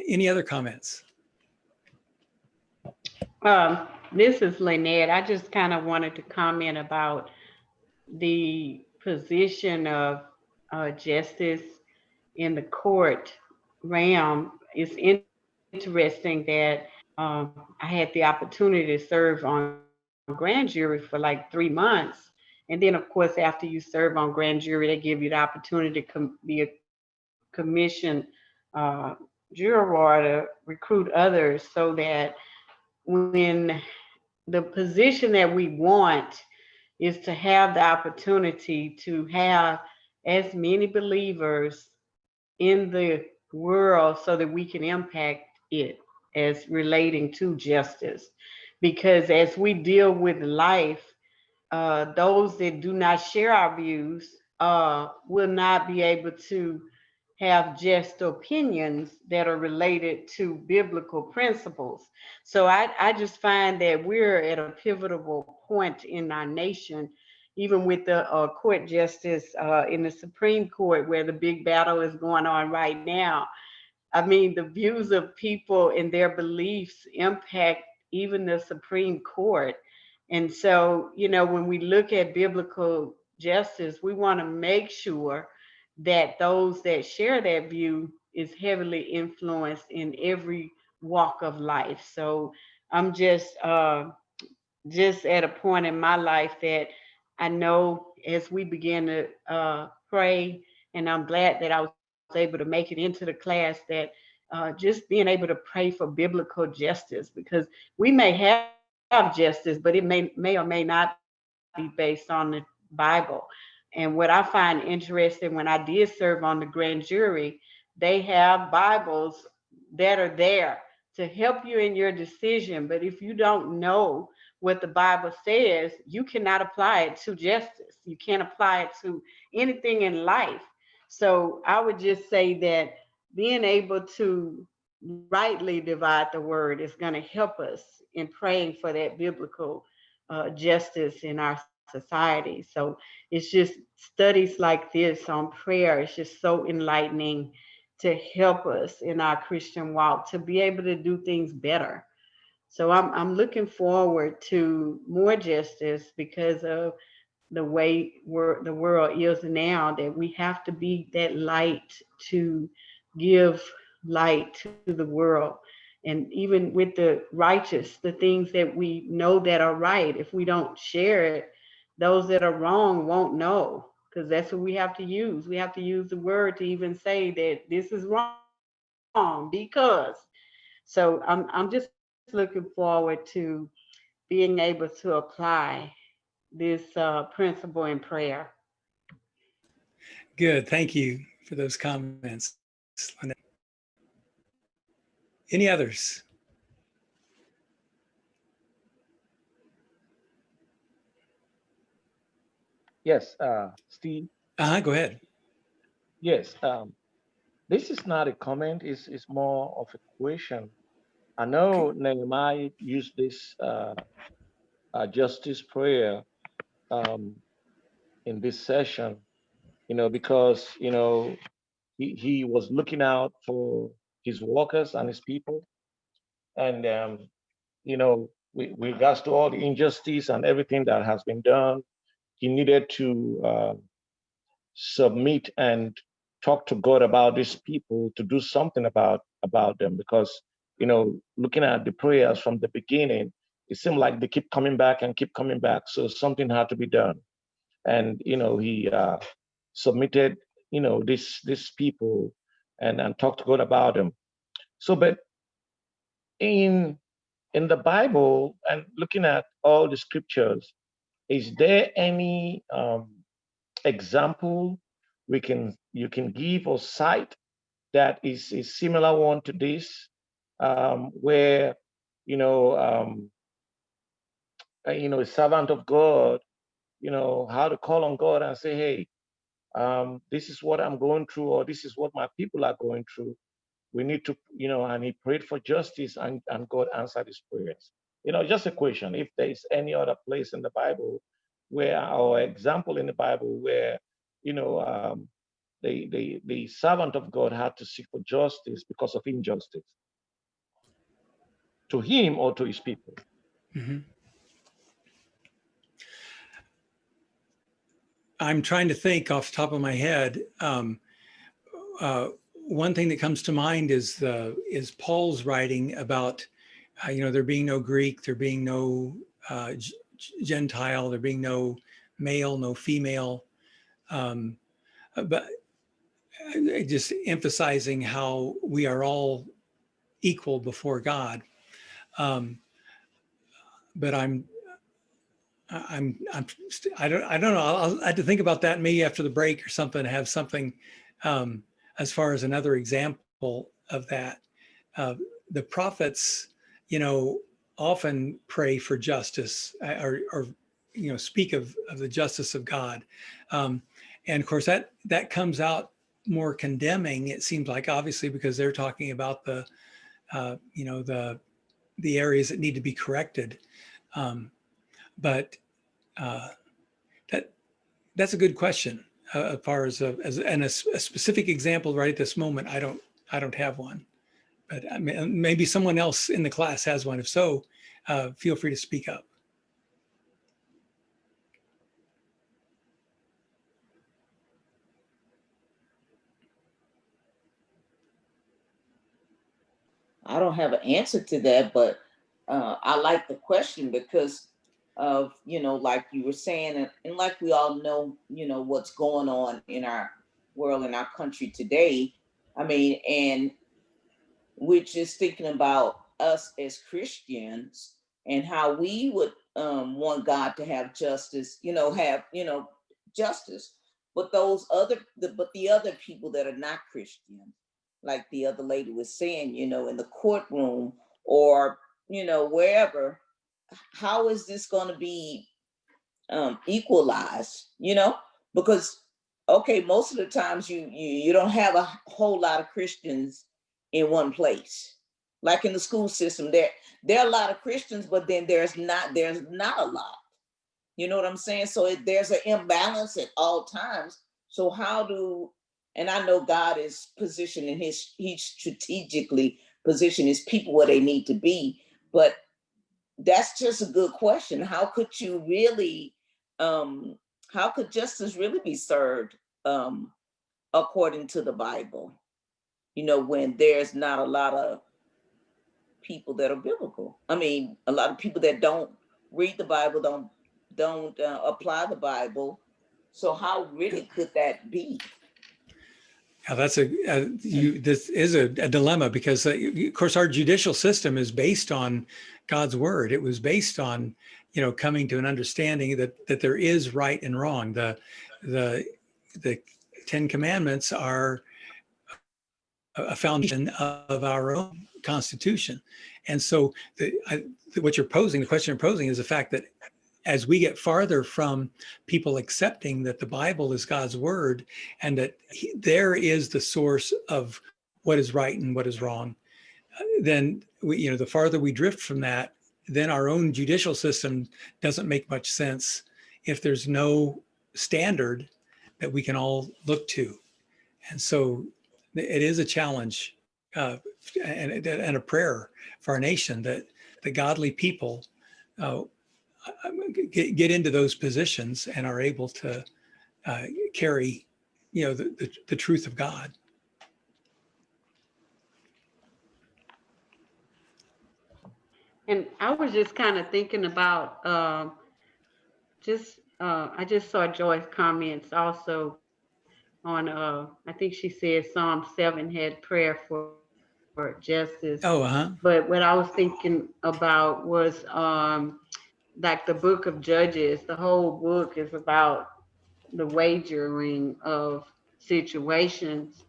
S1: Any other comments?
S4: This is Lynette. I just kind of wanted to comment about the position of justice in the court realm. It's interesting that I had the opportunity to serve on grand jury for like 3 months. And then, of course, after you serve on grand jury, they give you the opportunity to be a commissioned juror to recruit others, so that when the position that we want is to have the opportunity to have as many believers in the world so that we can impact it as relating to justice. Because as we deal with life, those that do not share our views will not be able to have just opinions that are related to biblical principles. So I just find that we're at a pivotal point in our nation, even with the court justice in the Supreme Court, where the big battle is going on right now. I mean, the views of people and their beliefs impact even the Supreme Court. And so, you know, when we look at biblical justice, we want to make sure that those that share that view is heavily influenced in every walk of life. So I'm just at a point in my life that I know as we begin to pray, and I'm glad that I was able to make it into the class, that just being able to pray for biblical justice, because we may have justice, but it may or may not be based on the Bible. And what I find interesting, when I did serve on the grand jury, they have Bibles that are there to help you in your decision. But if you don't know what the Bible says, you cannot apply it to justice. You can't apply it to anything in life. So I would just say that being able to rightly divide the word is going to help us in praying for that biblical justice in our society. So it's just studies like this on prayer. It's just so enlightening to help us in our Christian walk to be able to do things better. So I'm looking forward to more justice because of the way the world is now, that we have to be that light to give light to the world. And even with the righteous, the things that we know that are right, if we don't share it, those that are wrong won't know, because that's what we have to use. We have to use the word to even say that this is wrong because. So I'm just looking forward to being able to apply this principle in prayer.
S1: Good. Thank you for those comments, Lynette. Any others?
S5: Yes, Steve.
S1: Go ahead.
S5: Yes, this is not a comment. It's more of a question. I
S1: Okay.
S5: know Nehemiah used this justice prayer um, in this session, because he was looking out for his workers and his people, and with regards to all the injustice and everything that has been done, he needed to submit and talk to God about these people to do something about them, because looking at the prayers from the beginning, it seemed like they keep coming back and keep coming back. So something had to be done, and he submitted these people and talked to God about them. So, but in the Bible and looking at all the scriptures, is there any example you can give or cite that is a similar one to this, where you know um, a servant of God, how to call on God and say, hey, this is what I'm going through, or this is what my people are going through. We need to, and he prayed for justice, and God answered his prayers. Just a question: if there is any other place in the Bible where, or example in the Bible where, you know, um, the servant of God had to seek for justice because of injustice to him or to his people.
S1: Mm-hmm. I'm trying to think off the top of my head. One thing that comes to mind is Paul's writing about, there being no Greek, there being no Gentile, there being no male, no female, but just emphasizing how we are all equal before God. But I don't know. I'll have to think about that maybe after the break or something. Have something as far as another example of that. The prophets, often pray for justice, or speak of the justice of God, and of course that comes out more condemning, it seems like, obviously, because they're talking about the the areas that need to be corrected. But that's a good question. As far as a specific example right at this moment, I don't have one. But I mean, maybe someone else in the class has one. If so, feel free to speak up.
S6: I don't have an answer to that, but I like the question because of, like you were saying, and like we all know, what's going on in our world, in our country today. I mean, and we're just thinking about us as Christians and how we would want God to have justice, justice. But the other people that are not Christian, like the other lady was saying, in the courtroom or wherever, how is this going to be equalized? Because okay, most of the times you don't have a whole lot of Christians in one place. Like in the school system, there are a lot of Christians, but then there's not a lot. You know what I'm saying? So there's an imbalance at all times. So and I know God is positioning he strategically position his people where they need to be, but that's just a good question. How could you really, how could justice really be served according to the Bible? When there's not a lot of people that are biblical. I mean, a lot of people that don't read the Bible, don't apply the Bible. So how really could that be?
S1: Yeah, this is a dilemma because, of course, our judicial system is based on God's word. It was based on, coming to an understanding that there is right and wrong. The Ten Commandments are a foundation of our own Constitution, and so the question you're posing is the fact that as we get farther from people accepting that the Bible is God's word and that there is the source of what is right and what is wrong, then the farther we drift from that, then our own judicial system doesn't make much sense if there's no standard that we can all look to. And so it is a challenge and a prayer for our nation that the godly people get into those positions and are able to carry, the truth of God.
S4: And I was just kind of thinking about I just saw Joy's comments also on I think she said Psalm 7 had prayer for justice.
S1: Oh,
S4: But what I was thinking about was like the book of Judges. The whole book is about the wagering of situations.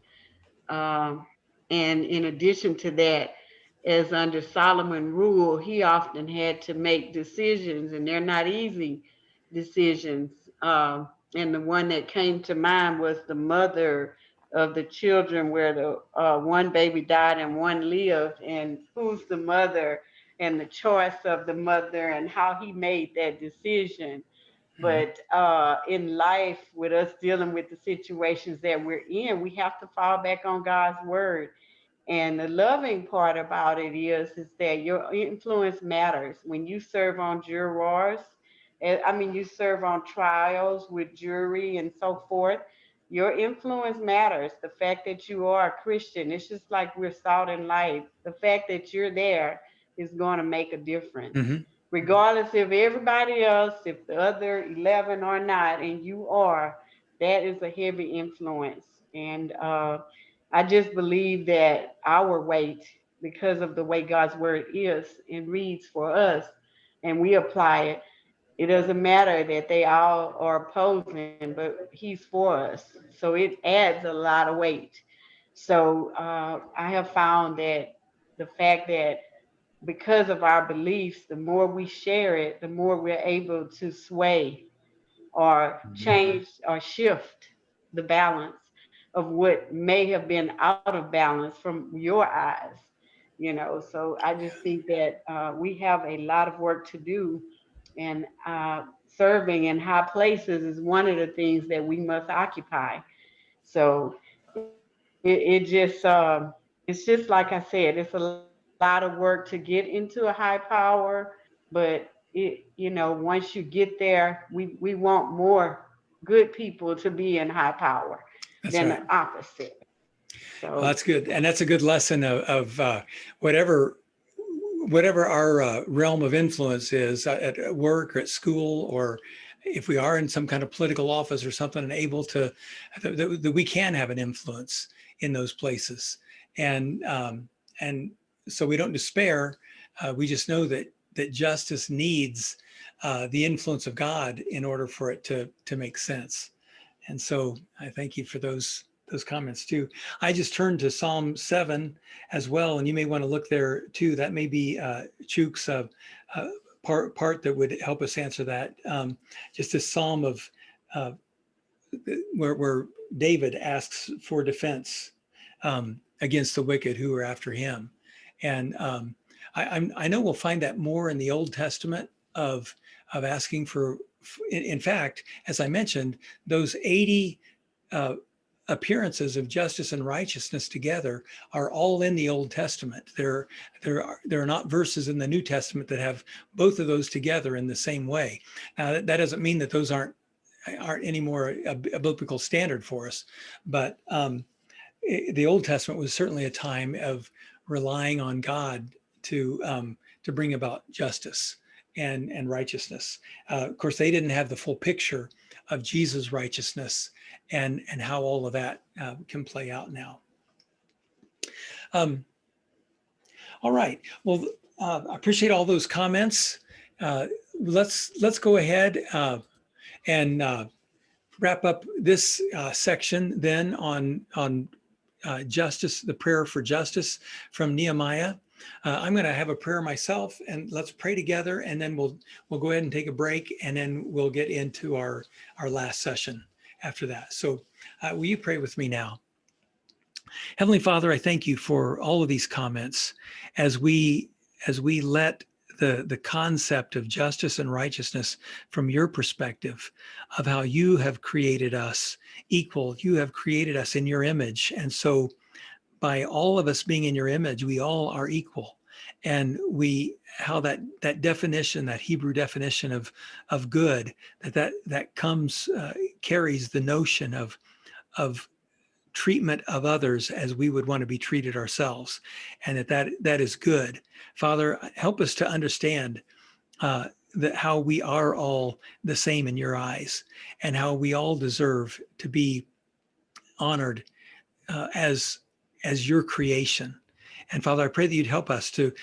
S4: And in addition to that, as under Solomon rule, he often had to make decisions, and they're not easy decisions. And the one that came to mind was the mother of the children, where the one baby died and one lived, and who's the mother, and the choice of the mother, and how he made that decision. But in life, with us dealing with the situations that we're in, we have to fall back on God's word. And the loving part about it is that your influence matters. When you serve on jurors, you serve on trials with jury and so forth, your influence matters. The fact that you are a Christian, it's just like we're salt and light. The fact that you're there is going to make a difference.
S1: mm-hmm.
S4: Regardless if everybody else, if the other 11 are not, and you are, that is a heavy influence. And I just believe that our weight, because of the way God's word is and reads for us, and we apply it, it doesn't matter that they all are opposing, but he's for us. So it adds a lot of weight. So I have found that the fact that because of our beliefs, the more we share it, the more we're able to sway or change or shift the balance. of what may have been out of balance from your eyes, you know. So I just think that we have a lot of work to do, and serving in high places is one of the things that we must occupy. So it's just like I said, it's a lot of work to get into a high power, but once you get there, we want more good people to be in high power
S1: That's
S4: than
S1: right.
S4: the opposite.
S1: Well,
S4: So
S1: that's good. And that's a good lesson of whatever our realm of influence is at work or at school, or if we are in some kind of political office or something, and able to, that we can have an influence in those places. And so we don't despair. We just know that justice needs the influence of God in order for it to make sense. And so I thank you for those comments too. I just turned to Psalm 7 as well, and you may want to look there too. That may be Chuk's part that would help us answer that. Just a psalm of uh, where David asks for defense against the wicked who are after him. And I know we'll find that more in the Old Testament of asking for. In fact, as I mentioned, those 80 appearances of justice and righteousness together are all in the Old Testament. There are not verses in the New Testament that have both of those together in the same way. Now that doesn't mean that those aren't anymore a biblical standard for us, but the Old Testament was certainly a time of relying on God to bring about justice and righteousness. Of course, they didn't have the full picture of Jesus' righteousness and how all of that can play out now. All right. Well, I appreciate all those comments. Let's go ahead and wrap up this section then on justice, the prayer for justice from Nehemiah. I'm going to have a prayer myself, and let's pray together, and then we'll go ahead and take a break, and then we'll get into our last session after that. So will you pray with me now? Heavenly Father, I thank you for all of these comments as we let the concept of justice and righteousness from your perspective of how you have created us equal. You have created us in your image. And so by all of us being in your image, we all are equal. And how that definition, that Hebrew definition of good, that comes, carries the notion of treatment of others as we would want to be treated ourselves, and that is good. Father, help us to understand that how we are all the same in your eyes, and how we all deserve to be honored as your creation. And Father, I pray that you'd help us to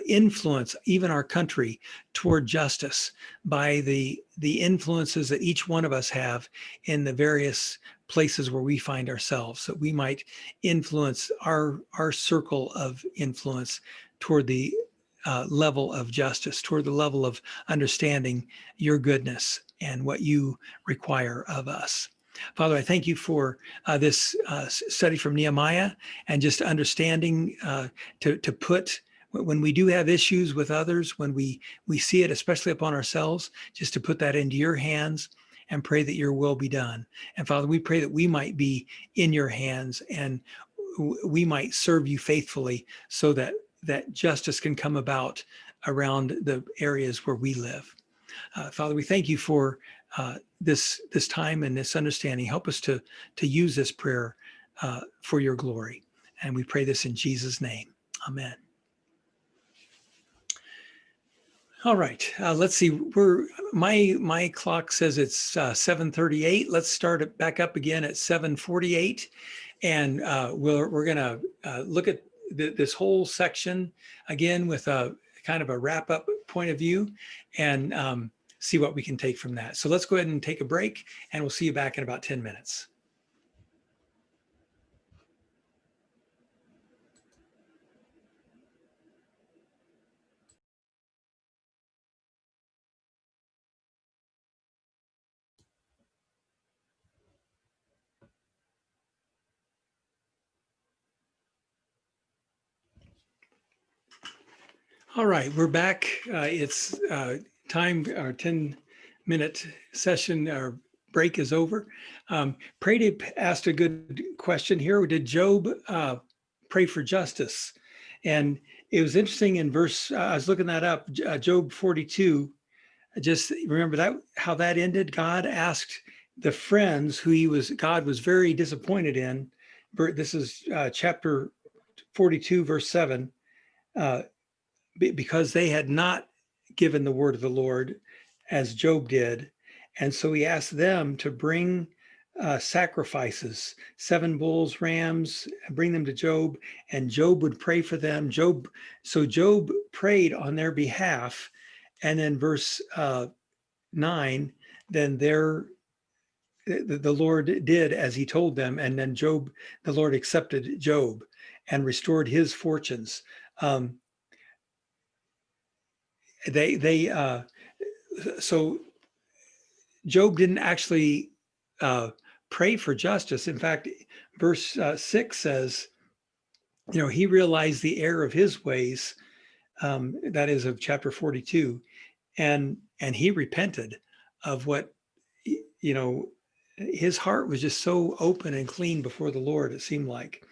S1: influence even our country toward justice by the influences that each one of us have in the various places where we find ourselves, that we might influence our circle of influence toward the level of justice, toward the level of understanding your goodness and what you require of us. Father, I thank you for this study from Nehemiah, and just understanding to put, when we do have issues with others, when we see it, especially upon ourselves, just to put that into your hands and pray that your will be done. And Father, we pray that we might be in your hands, and we might serve you faithfully, so that justice can come about around the areas where we live. Father, we thank you for this time and this understanding. Help us to use this prayer for your glory. And we pray this in Jesus' name. Amen. All right, let's see. My clock says it's 7:38. Let's start it back up again at 7:48, and we're going to look at this whole section again with a kind of a wrap-up point of view, and see what we can take from that. So let's go ahead and take a break, and we'll see you back in about 10 minutes. All right, we're back. It's time, our 10-minute session, our break is over. Pradip asked a good question here. Did Job pray for justice? And it was interesting in verse, I was looking that up, Job 42, just remember that how that ended. God asked the friends who God was very disappointed in. This is chapter 42, verse 7. Because they had not given the word of the Lord as Job did. And so he asked them to bring sacrifices, 7 bulls, rams, bring them to Job, and Job would pray for them. So Job prayed on their behalf. And then verse 9, then the Lord did as he told them. And then the Lord accepted Job and restored his fortunes. So Job didn't actually pray for justice. In fact, verse 6 says, he realized the error of his ways, that is of chapter 42, and he repented of what, his heart was just so open and clean before the Lord, it seemed like.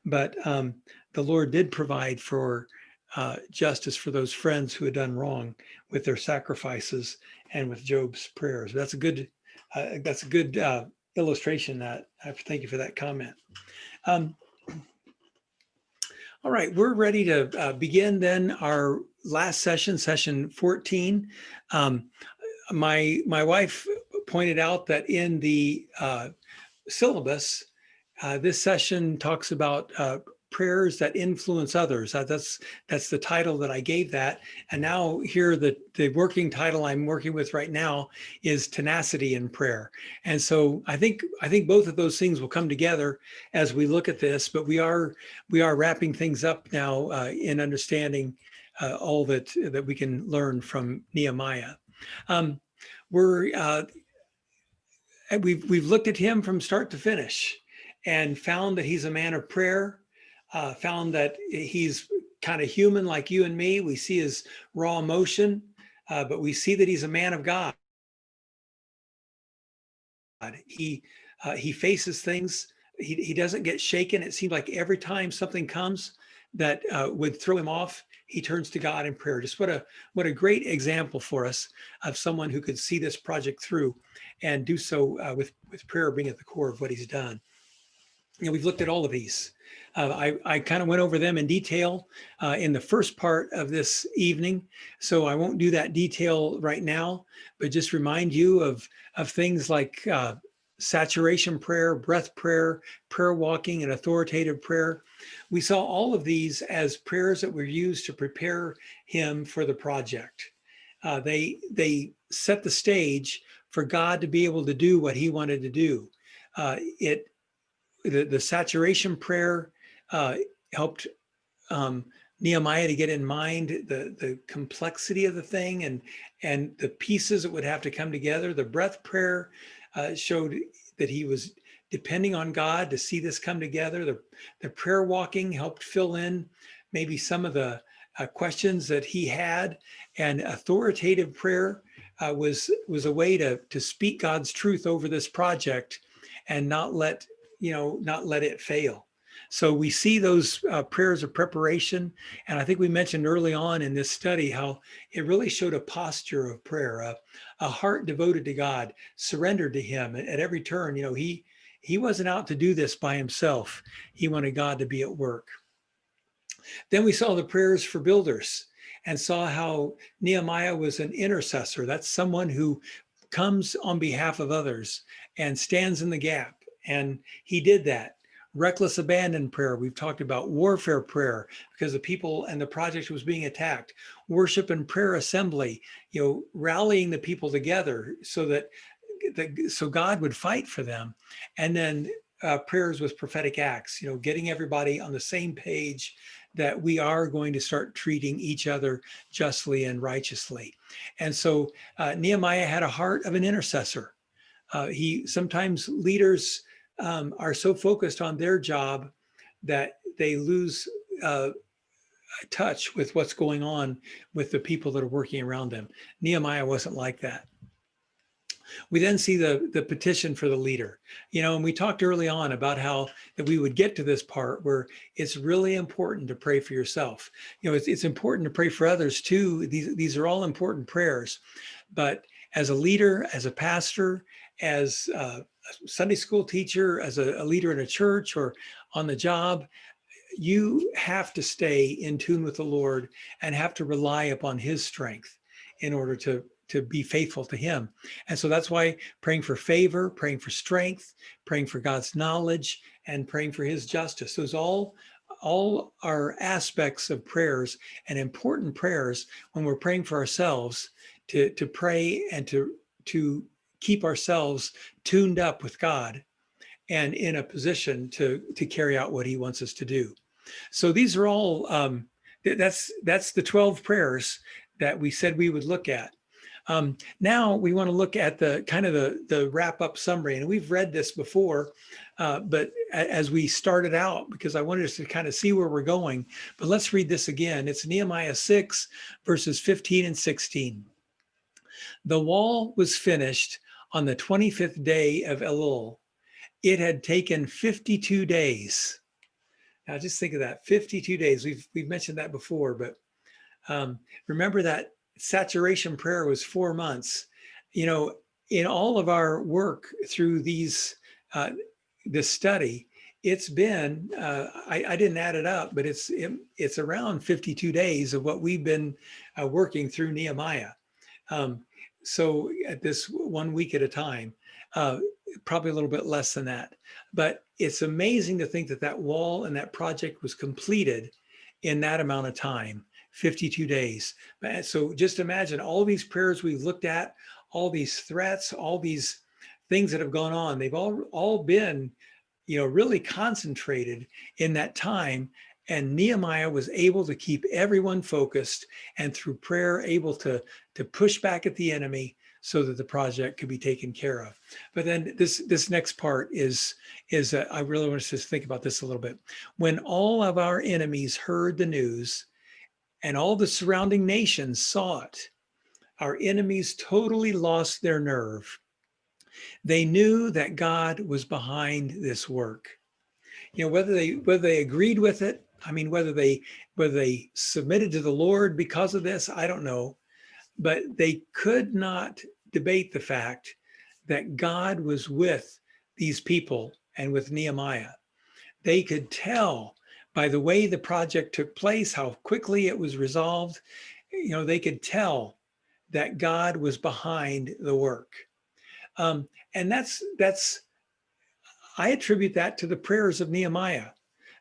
S1: But the Lord did provide for justice for those friends who had done wrong with their sacrifices and with Job's prayers. That's a good illustration. That I thank you for that comment. All right, we're ready to begin then our last session, session 14. My wife pointed out that in the syllabus, this session talks about prayers that influence others. That's the title that I gave that. And now here, the working title I'm working with right now is tenacity in prayer. And so I think both of those things will come together as we look at this. But we are wrapping things up now in understanding all that we can learn from Nehemiah. We've looked at him from start to finish and found that he's a man of prayer, found that he's kind of human like you and me. We see his raw emotion, but we see that he's a man of God. He faces things. He doesn't get shaken. It seems like every time something comes that would throw him off, he turns to God in prayer. Just what a great example for us of someone who could see this project through and do so with prayer being at the core of what he's done. We've looked at all of these. I kind of went over them in detail in the first part of this evening, so I won't do that detail right now, but just remind you of things like saturation prayer, breath prayer, prayer walking, and authoritative prayer. We saw all of these as prayers that were used to prepare him for the project. They set the stage for God to be able to do what he wanted to do. The saturation prayer helped Nehemiah to get in mind the complexity of the thing and the pieces that would have to come together. The breath prayer showed that he was depending on God to see this come together. The prayer walking helped fill in maybe some of the questions that he had, and authoritative prayer was a way to speak God's truth over this project and not let it fail. So we see those prayers of preparation. And I think we mentioned early on in this study how it really showed a posture of prayer, a heart devoted to God, surrendered to him at every turn. He wasn't out to do this by himself. He wanted God to be at work. Then we saw the prayers for builders and saw how Nehemiah was an intercessor. That's someone who comes on behalf of others and stands in the gap. And he did that. Reckless abandon prayer. We've talked about warfare prayer because the people and the project was being attacked. Worship and prayer assembly, rallying the people together so God would fight for them. And then prayers with prophetic acts, getting everybody on the same page that we are going to start treating each other justly and righteously. And so Nehemiah had a heart of an intercessor. Sometimes leaders are so focused on their job that they lose touch with what's going on with the people that are working around them. Nehemiah wasn't like that. We then see the petition for the leader, and we talked early on about how that we would get to this part where it's really important to pray for yourself. It's important to pray for others too. These are all important prayers, but as a leader, as a pastor, as a Sunday school teacher, as a leader in a church or on the job, you have to stay in tune with the Lord and have to rely upon his strength in order to be faithful to him. And so that's why praying for favor, praying for strength, praying for God's knowledge, and praying for his justice. Those all are aspects of prayers and important prayers when we're praying for ourselves, to pray and to keep ourselves tuned up with God and in a position to carry out what he wants us to do. So these are all, that's the 12 prayers that we said we would look at. Now we want to look at the kind of the wrap up summary, and we've read this before, but as we started out, because I wanted us to kind of see where we're going, but let's read this again. It's Nehemiah 6, verses 15 and 16. The wall was finished on the 25th day of Elul. It had taken 52 days. Now just think of that, 52 days. We've mentioned that before, but remember that saturation prayer was 4 months. In all of our work through this study, it's been, I didn't add it up, but it's around 52 days of what we've been working through Nehemiah. So at this 1 week at a time, probably a little bit less than that. But it's amazing to think that wall and that project was completed in that amount of time, 52 days. So just imagine all these prayers we've looked at, all these threats, all these things that have gone on. They've all been, really concentrated in that time. And Nehemiah was able to keep everyone focused and through prayer able to push back at the enemy so that the project could be taken care of. But then this next part is I really want us to think about this a little bit. When all of our enemies heard the news and all the surrounding nations saw it, our enemies totally lost their nerve. They knew that God was behind this work. Whether they agreed with it, whether they submitted to the Lord because of this, I don't know. But they could not debate the fact that God was with these people and with Nehemiah. They could tell by the way the project took place, how quickly it was resolved. They could tell that God was behind the work. And that's I attribute that to the prayers of Nehemiah,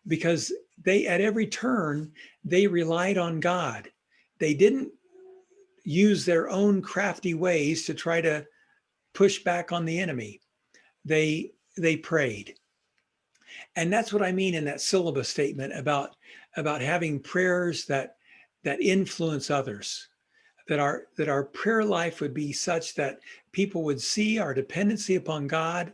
S1: because they, at every turn, they relied on God. They didn't use their own crafty ways to try to push back on the enemy. They prayed. And that's what I mean in that syllabus statement about having prayers that influence others, that our prayer life would be such that people would see our dependency upon God,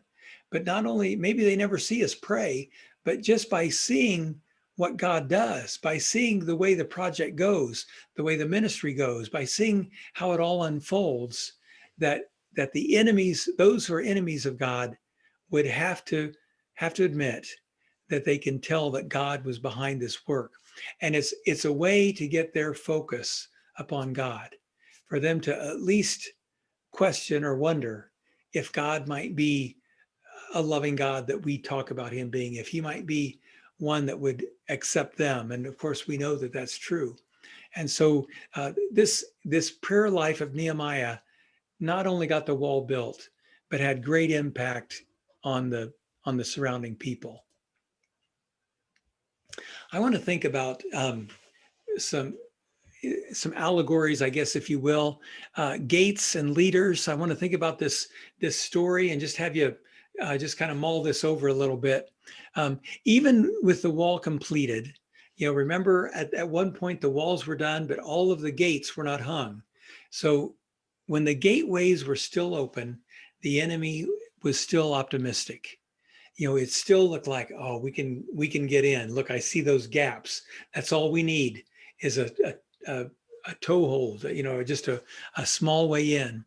S1: but not only, maybe they never see us pray, but just by seeing what God does, by seeing the way the project goes, the way the ministry goes, by seeing how it all unfolds, that the enemies, those who are enemies of God, would have to admit that they can tell that God was behind this work. And it's a way to get their focus upon God, for them to at least question or wonder if God might be a loving God that we talk about him being, if he might be one that would accept them. And of course, we know that that's true. And so this prayer life of Nehemiah not only got the wall built, but had great impact on the surrounding people. I want to think about some allegories, I guess, if you will, gates and leaders. I want to think about this story and just have you just kind of mull this over a little bit. Even with the wall completed, remember at one point the walls were done, but all of the gates were not hung. So when the gateways were still open, the enemy was still optimistic. It still looked like, oh, we can get in. Look, I see those gaps. That's all we need a toehold, just a small way in.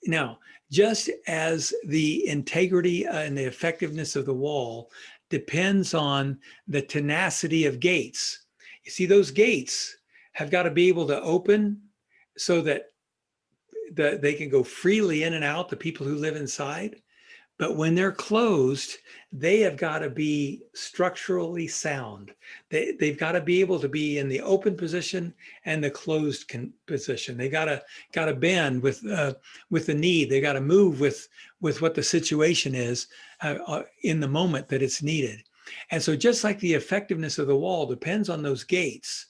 S1: Now, just as the integrity and the effectiveness of the wall depends on the tenacity of gates. You see, those gates have got to be able to open so that they can go freely in and out, the people who live inside. But when they're closed, they have got to be structurally sound. They've got to be able to be in the open position and the closed position. They got to bend with the need. They got to move with what the situation is in the moment that it's needed. And so, just like the effectiveness of the wall depends on those gates,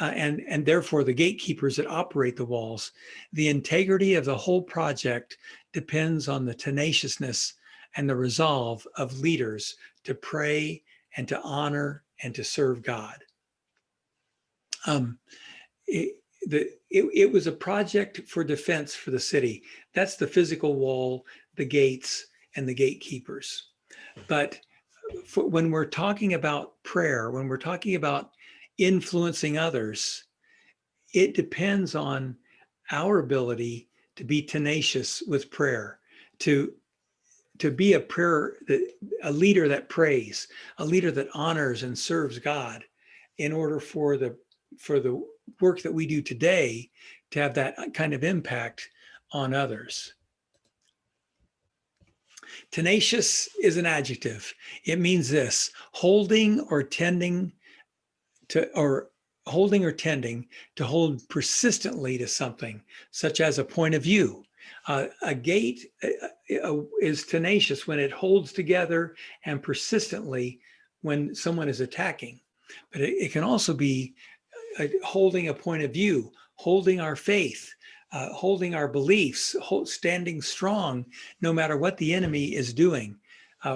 S1: and therefore the gatekeepers that operate the walls, the integrity of the whole project depends on the tenaciousness and the resolve of leaders to pray and to honor and to serve God. It was a project for defense for the city. That's the physical wall, the gates, and the gatekeepers. But when we're talking about prayer, when we're talking about influencing others, it depends on our ability to be tenacious with prayer, to be a leader that prays, a leader that honors and serves God, in order for the work that we do today to have that kind of impact on others. Tenacious is an adjective. It means this: holding or tending to hold persistently to something, such as a point of view. A gate is tenacious when it holds together and persistently when someone is attacking. But it can also be holding a point of view, holding our faith, holding our beliefs, standing strong no matter what the enemy is doing.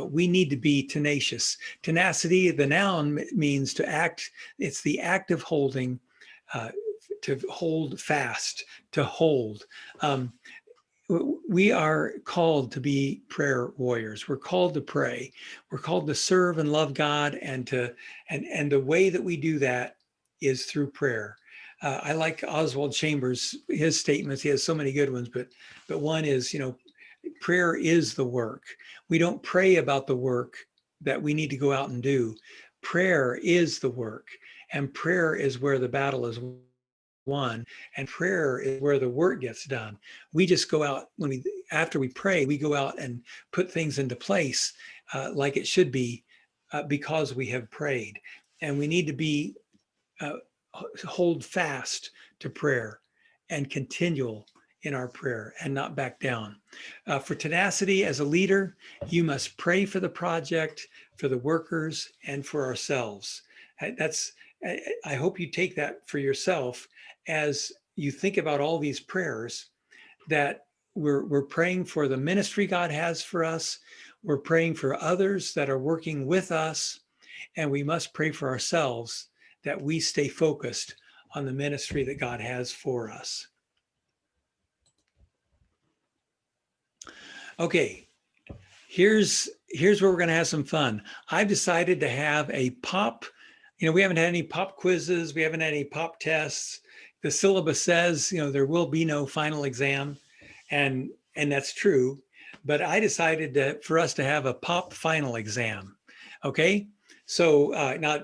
S1: We need to be tenacious. Tenacity, the noun, means to act. It's the act of holding, to hold fast, to hold. We are called to be prayer warriors. We're called to pray. We're called to serve and love God, and the way that we do that is through prayer. I like Oswald Chambers, his statements. He has so many good ones, but one is, prayer is the work. We don't pray about the work that we need to go out and do. Prayer is the work, and prayer is where the battle is won, and prayer is where the work gets done. We just go out after we pray, we go out and put things into place like it should be, because we have prayed. And we need to be hold fast to prayer and continual in our prayer and not back down. For tenacity as a leader, you must pray for the project, for the workers, and for ourselves. I hope you take that for yourself as you think about all these prayers, that we're praying for the ministry God has for us. We're praying for others that are working with us, and we must pray for ourselves that we stay focused on the ministry that God has for us. Okay, here's where we're going to have some fun. I've decided to have a pop. We haven't had any pop quizzes. We haven't had any pop tests. The syllabus says, there will be no final exam, and that's true. But I decided for us to have a pop final exam. Okay, so now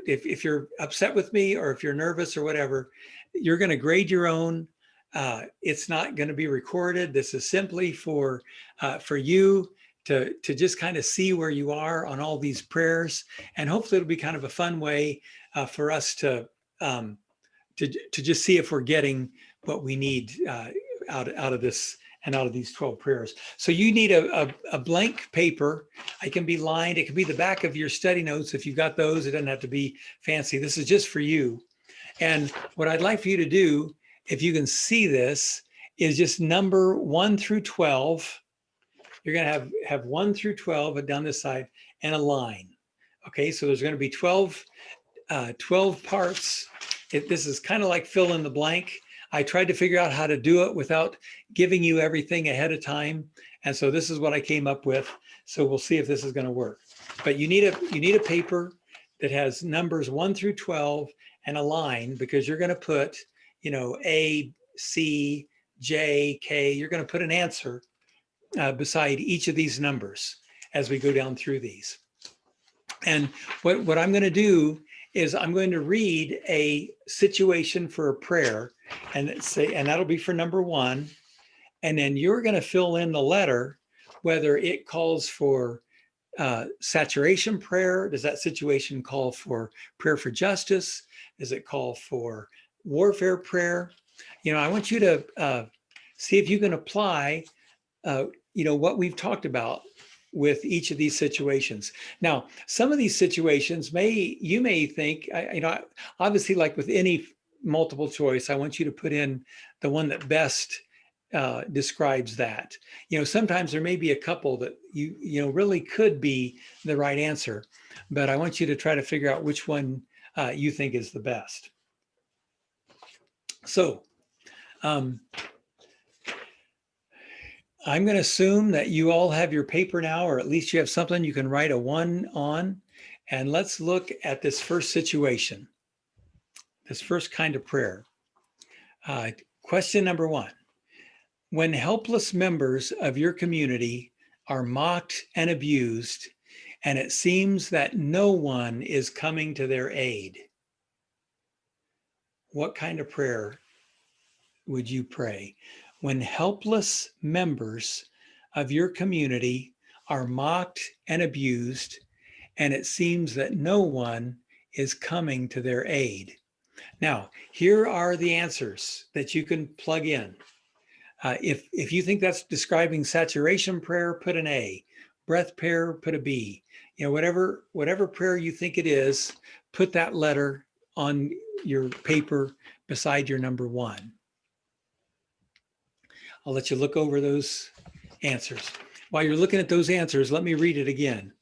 S1: if you're upset with me, or if you're nervous or whatever, you're going to grade your own. It's not going to be recorded. This is simply for you to just kind of see where you are on all these prayers, and hopefully it'll be kind of a fun way for us to just see if we're getting what we need out of this and out of these 12 prayers. So you need a blank paper. It can be lined. It can be the back of your study notes if you've got those. It doesn't have to be fancy. This is just for you. And what I'd like for you to do, if you can see this, is just number 1 through 12. You're going to have 1 through 12 down this side and a line. Okay, so there's going to be 12 parts. This is kind of like fill in the blank. I tried to figure out how to do it without giving you everything ahead of time. And so this is what I came up with. So we'll see if this is going to work. But you need a paper that has numbers 1 through 12 and a line, because you're going to put, A, C, J, K. You're going to put an answer beside each of these numbers as we go down through these. And what I'm going to do is I'm going to read a situation for a prayer, and that'll be for number 1. And then you're going to fill in the letter, whether it calls for saturation prayer. Does that situation call for prayer for justice? Does it call for warfare prayer? I want you to see if you can apply, what we've talked about with each of these situations. Now, some of these situations you may think, obviously, like with any multiple choice, I want you to put in the one that best describes that. Sometimes there may be a couple that you really could be the right answer, but I want you to try to figure out which one you think is the best. So I'm going to assume that you all have your paper now, or at least you have something you can write a 1 on. And let's look at this first situation, this first kind of prayer. Question number 1. When helpless members of your community are mocked and abused, and it seems that no one is coming to their aid, what kind of prayer would you pray? When helpless members of your community are mocked and abused, and it seems that no one is coming to their aid. Now, here are the answers that you can plug in. If you think that's describing saturation prayer, put an A. Breath prayer, put a B. Whatever prayer you think it is, put that letter on your paper beside your number 1. I'll let you look over those answers. While you're looking at those answers, let me read it again.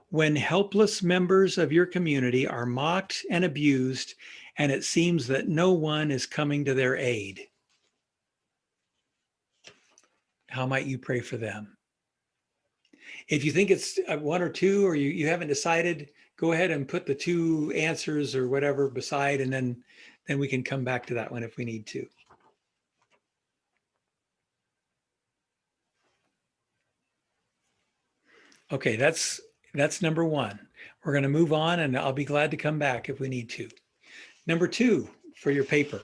S1: When helpless members of your community are mocked and abused, and it seems that no one is coming to their aid, how might you pray for them? If you think it's 1 or 2, or you haven't decided, go ahead and put the 2 answers or whatever beside, and then we can come back to that one if we need to. Okay, that's number 1. We're going to move on, and I'll be glad to come back if we need to. Number 2 for your paper.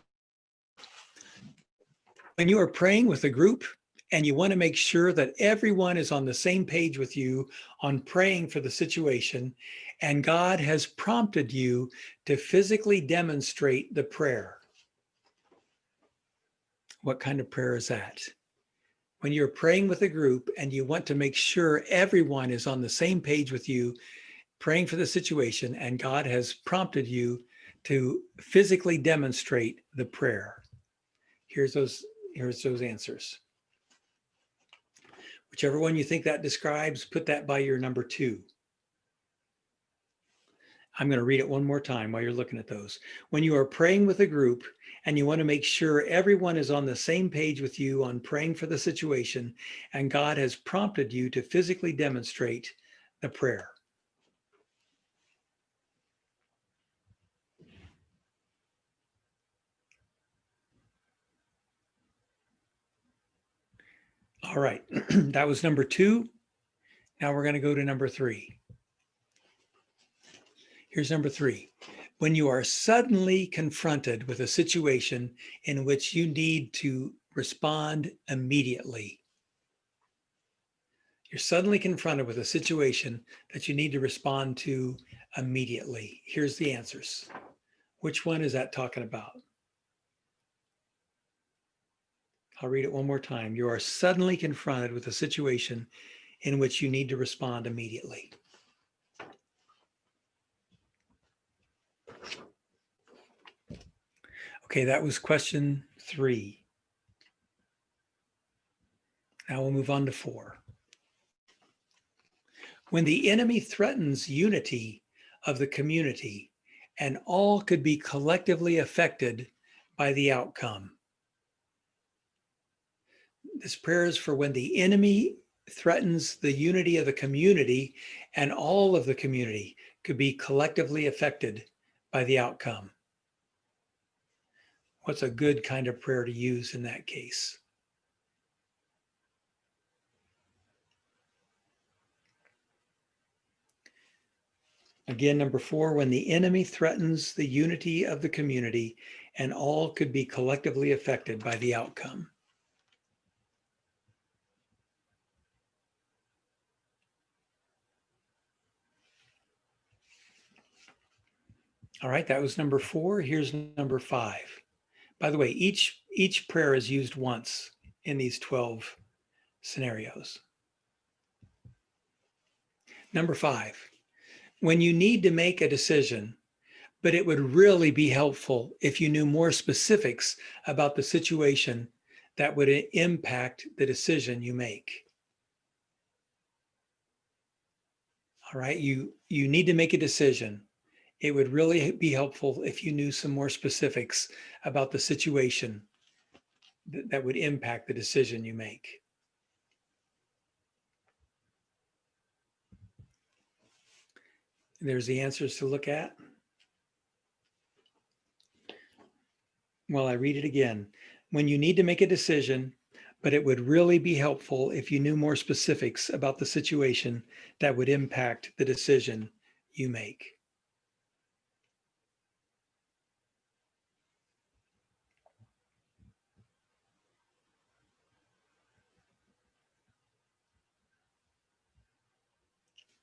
S1: When you are praying with a group and you want to make sure that everyone is on the same page with you on praying for the situation, and God has prompted you to physically demonstrate the prayer, what kind of prayer is that? When you're praying with a group and you want to make sure everyone is on the same page with you, praying for the situation, and God has prompted you to physically demonstrate the prayer. Here's those answers. Whichever one you think that describes, put that by your number 2. I'm going to read it one more time while you're looking at those. When you are praying with a group and you want to make sure everyone is on the same page with you on praying for the situation, and God has prompted you to physically demonstrate the prayer. All right, that was number 2. Now we're going to go to number 3. Here's number 3. When you are suddenly confronted with a situation in which you need to respond immediately. You're suddenly confronted with a situation that you need to respond to immediately. Here's the answers. Which one is that talking about? I'll read it one more time. You are suddenly confronted with a situation in which you need to respond immediately. Okay, that was question 3. Now we'll move on to 4. When the enemy threatens unity of the community, and all could be collectively affected by the outcome. This prayer is for when the enemy threatens the unity of the community, and all of the community could be collectively affected by the outcome. What's a good kind of prayer to use in that case? Again, number 4, when the enemy threatens the unity of the community and all could be collectively affected by the outcome. All right, that was number 4. Here's number 5. By the way, each prayer is used once in these 12 scenarios. Number 5, when you need to make a decision, but it would really be helpful if you knew more specifics about the situation that would impact the decision you make. All right, you need to make a decision. It would really be helpful if you knew some more specifics about the situation that would impact the decision you make. There's the answers to look at. Well, I read it again. When you need to make a decision, but it would really be helpful if you knew more specifics about the situation that would impact the decision you make.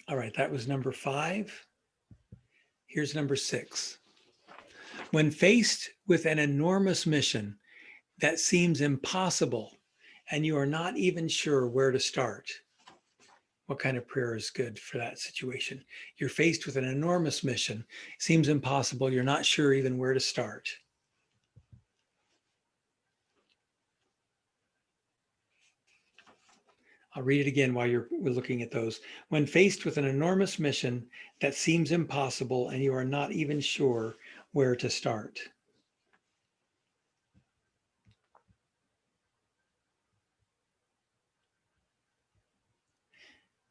S1: All right, that was number 5. Here's number 6. When faced with an enormous mission that seems impossible and you are not even sure where to start, what kind of prayer is good for that situation? You're faced with an enormous mission, seems impossible, you're not sure even where to start. I'll read it again while we're looking at those. When faced with an enormous mission that seems impossible and you are not even sure where to start.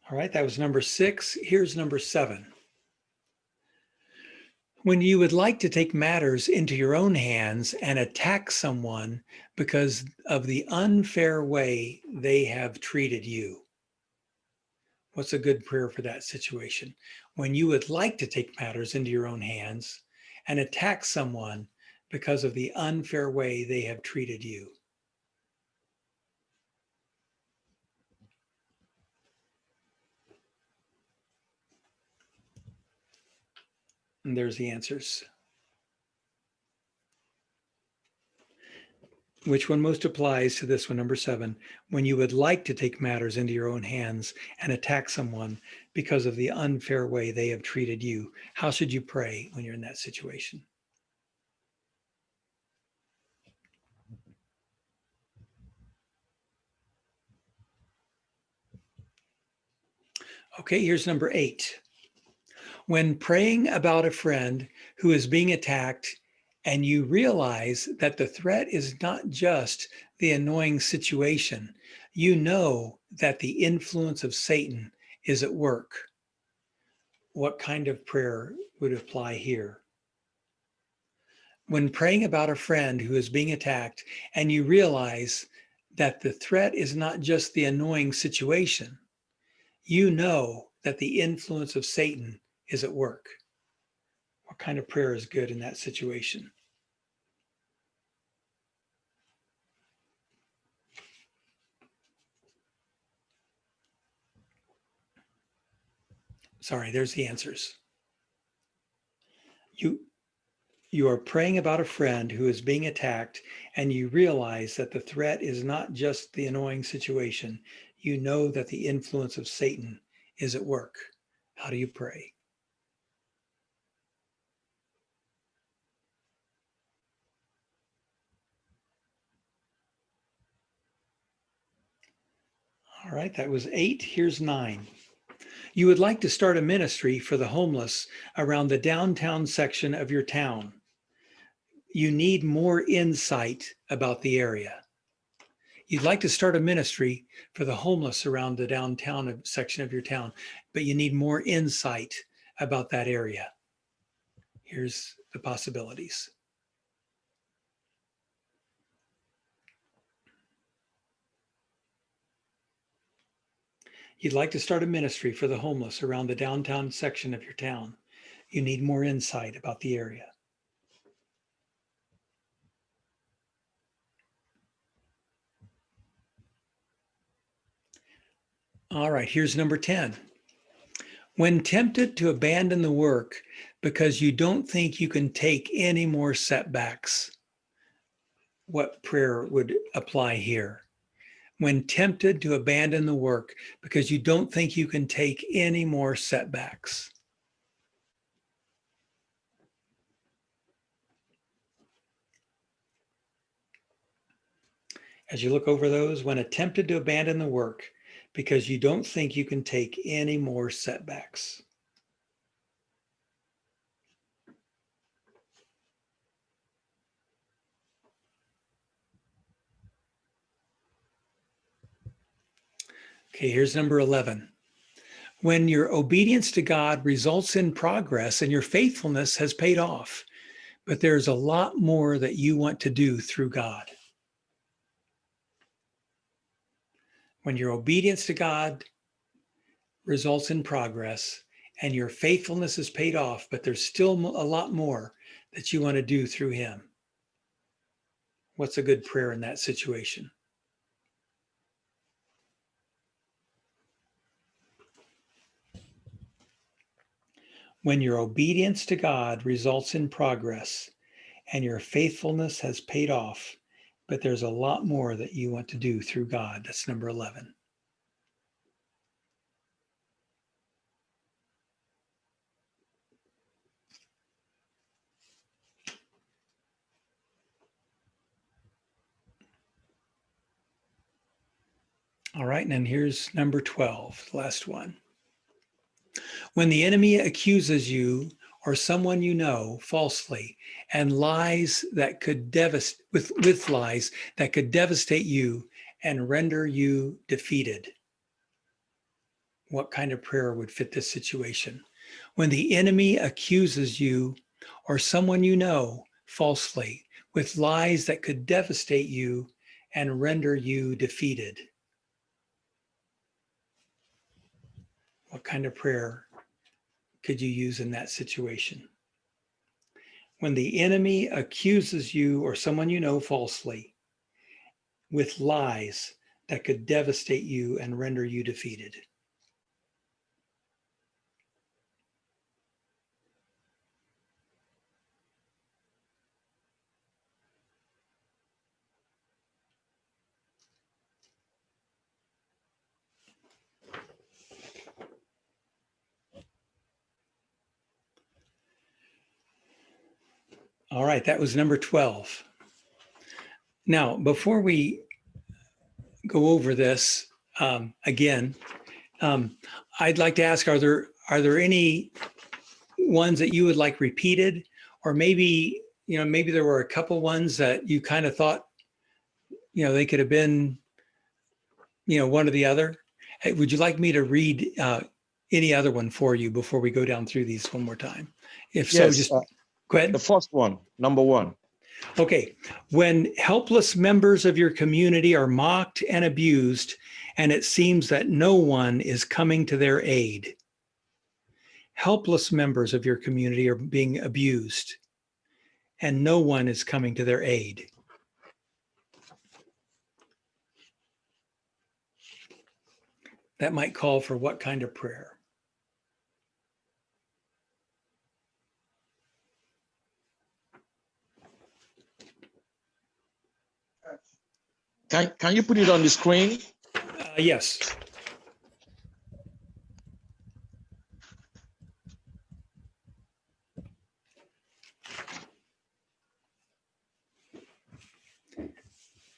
S1: All right, that was number 6. Here's number 7. When you would like to take matters into your own hands and attack someone because of the unfair way they have treated you. What's a good prayer for that situation? When you would like to take matters into your own hands and attack someone because of the unfair way they have treated you. And there's the answers. Which one most applies to this one, number 7, when you would like to take matters into your own hands and attack someone because of the unfair way they have treated you? How should you pray when you're in that situation? Okay, here's number 8. When praying about a friend who is being attacked and you realize that the threat is not just the annoying situation, you know that the influence of Satan is at work. What kind of prayer would apply here? When praying about a friend who is being attacked and you realize that the threat is not just the annoying situation, you know that the influence of Satan is at work. What kind of prayer is good in that situation? Sorry, there's the answers. You are praying about a friend who is being attacked and you realize that the threat is not just the annoying situation. You know that the influence of Satan is at work. How do you pray? All right, that was 8. Here's 9. You would like to start a ministry for the homeless around the downtown section of your town. You need more insight about the area. You'd like to start a ministry for the homeless around the downtown section of your town, but you need more insight about that area. Here's the possibilities. You'd like to start a ministry for the homeless around the downtown section of your town. You need more insight about the area. All right, here's number 10. When tempted to abandon the work because you don't think you can take any more setbacks, what prayer would apply here? When tempted to abandon the work because you don't think you can take any more setbacks. As you look over those, when tempted to abandon the work because you don't think you can take any more setbacks. Okay, here's number 11. When your obedience to God results in progress and your faithfulness has paid off, but there's a lot more that you want to do through God. When your obedience to God results in progress and your faithfulness is paid off, but there's still a lot more that you want to do through Him. What's a good prayer in that situation? When your obedience to God results in progress and your faithfulness has paid off, but there's a lot more that you want to do through God. That's number 11. All right, and then here's number 12, the last one. When the enemy accuses you or someone you know falsely and lies that could with lies that could devastate you and render you defeated. What kind of prayer would fit this situation? When the enemy accuses you or someone you know falsely with lies that could devastate you and render you defeated. What kind of prayer could you use in that situation? When the enemy accuses you or someone you know falsely with lies that could devastate you and render you defeated. All right, that was number 12. Now, before we go over this again, I'd like to ask, are there any ones that you would like repeated, or maybe there were a couple ones that you kind of thought they could have been one or the other? Hey, would you like me to read any other one for you before we go down through these one more time? If so,
S7: Yes,
S1: just go ahead.
S7: the first one, number 1.
S1: Okay. When helpless members of your community are mocked and abused, and it seems that no one is coming to their aid. Helpless members of your community are being abused, and no one is coming to their aid. That might call for what kind of prayer?
S7: Can you put it on the screen?
S1: Yes.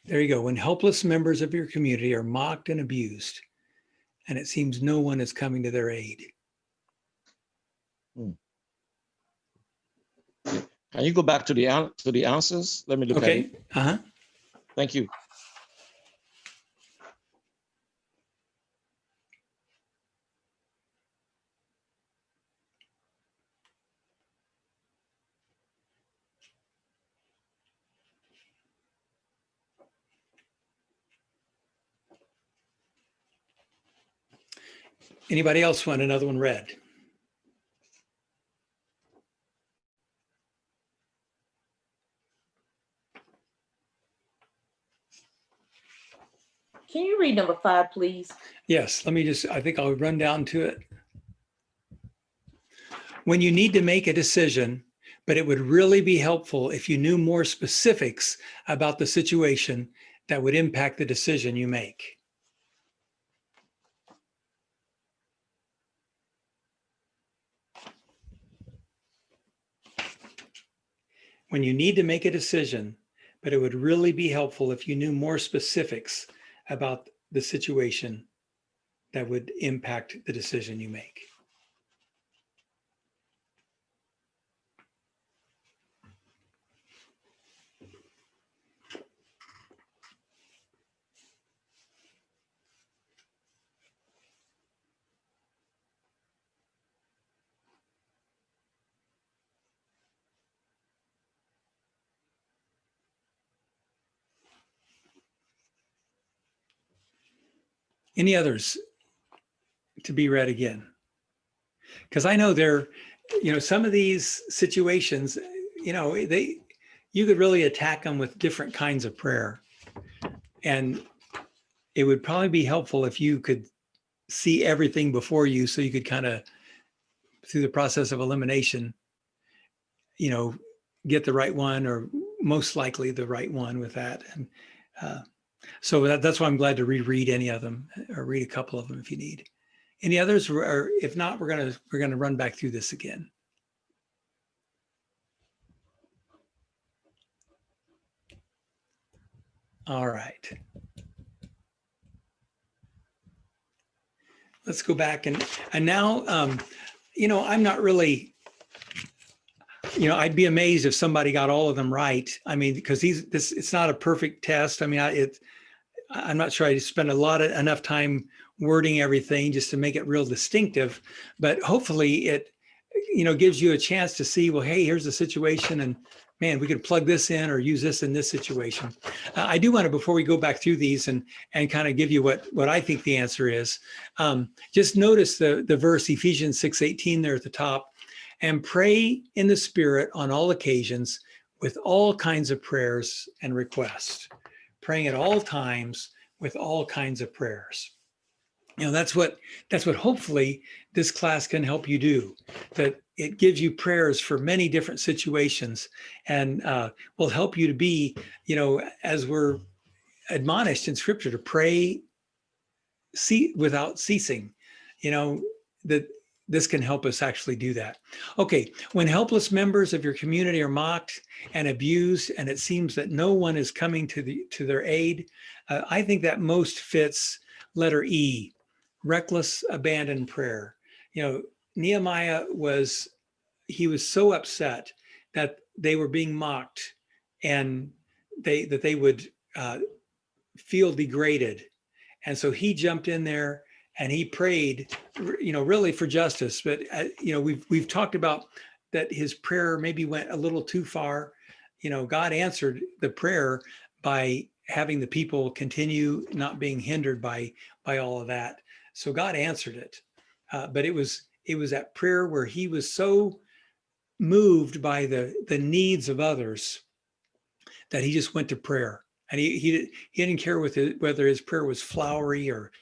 S1: There you go. When helpless members of your community are mocked and abused, and it seems no one is coming to their aid.
S7: Can you go back to the answers? Let me look at
S1: Okay.
S7: it.
S1: Uh-huh.
S7: Thank you.
S1: Anybody else want another one read?
S6: Can you read number 5, please?
S1: Yes, I think I'll run down to it. When you need to make a decision, but it would really be helpful if you knew more specifics about the situation that would impact the decision you make. When you need to make a decision, but it would really be helpful if you knew more specifics about the situation that would impact the decision you make. Any others to be read again? Because I know some of these situations, you could really attack them with different kinds of prayer. And it would probably be helpful if you could see everything before you, so you could kind of, through the process of elimination, get the right one, or most likely the right one with that. And so that's why I'm glad to reread any of them, or read a couple of them if you need. Any others? Or if not, we're gonna run back through this again. All right. Let's go back and now, I'm not really, I'd be amazed if somebody got all of them right. I mean, because it's not a perfect test. I mean, I'm not sure I spend enough time wording everything just to make it real distinctive, but hopefully it, gives you a chance to see, well, hey, here's the situation, and man, we could plug this in or use this in this situation. I do want to, before we go back through these and kind of give you what I think the answer is, just notice the verse Ephesians 6:18 there at the top, and pray in the Spirit on all occasions with all kinds of prayers and requests. Praying at all times with all kinds of prayers. That's what hopefully this class can help you do, that it gives you prayers for many different situations, and will help you to be, as we're admonished in Scripture, to pray without ceasing, that this can help us actually do that. Okay, when helpless members of your community are mocked and abused, and it seems that no one is coming to their aid, I think that most fits letter E, reckless abandoned prayer. Nehemiah was so upset that they were being mocked, and that they would feel degraded. And so he jumped in there and he prayed, really for justice. But, we've talked about that his prayer maybe went a little too far. God answered the prayer by having the people continue not being hindered by all of that. So God answered it. But it was that prayer where he was so moved by the needs of others that he just went to prayer. And he didn't care whether his prayer was flowery or,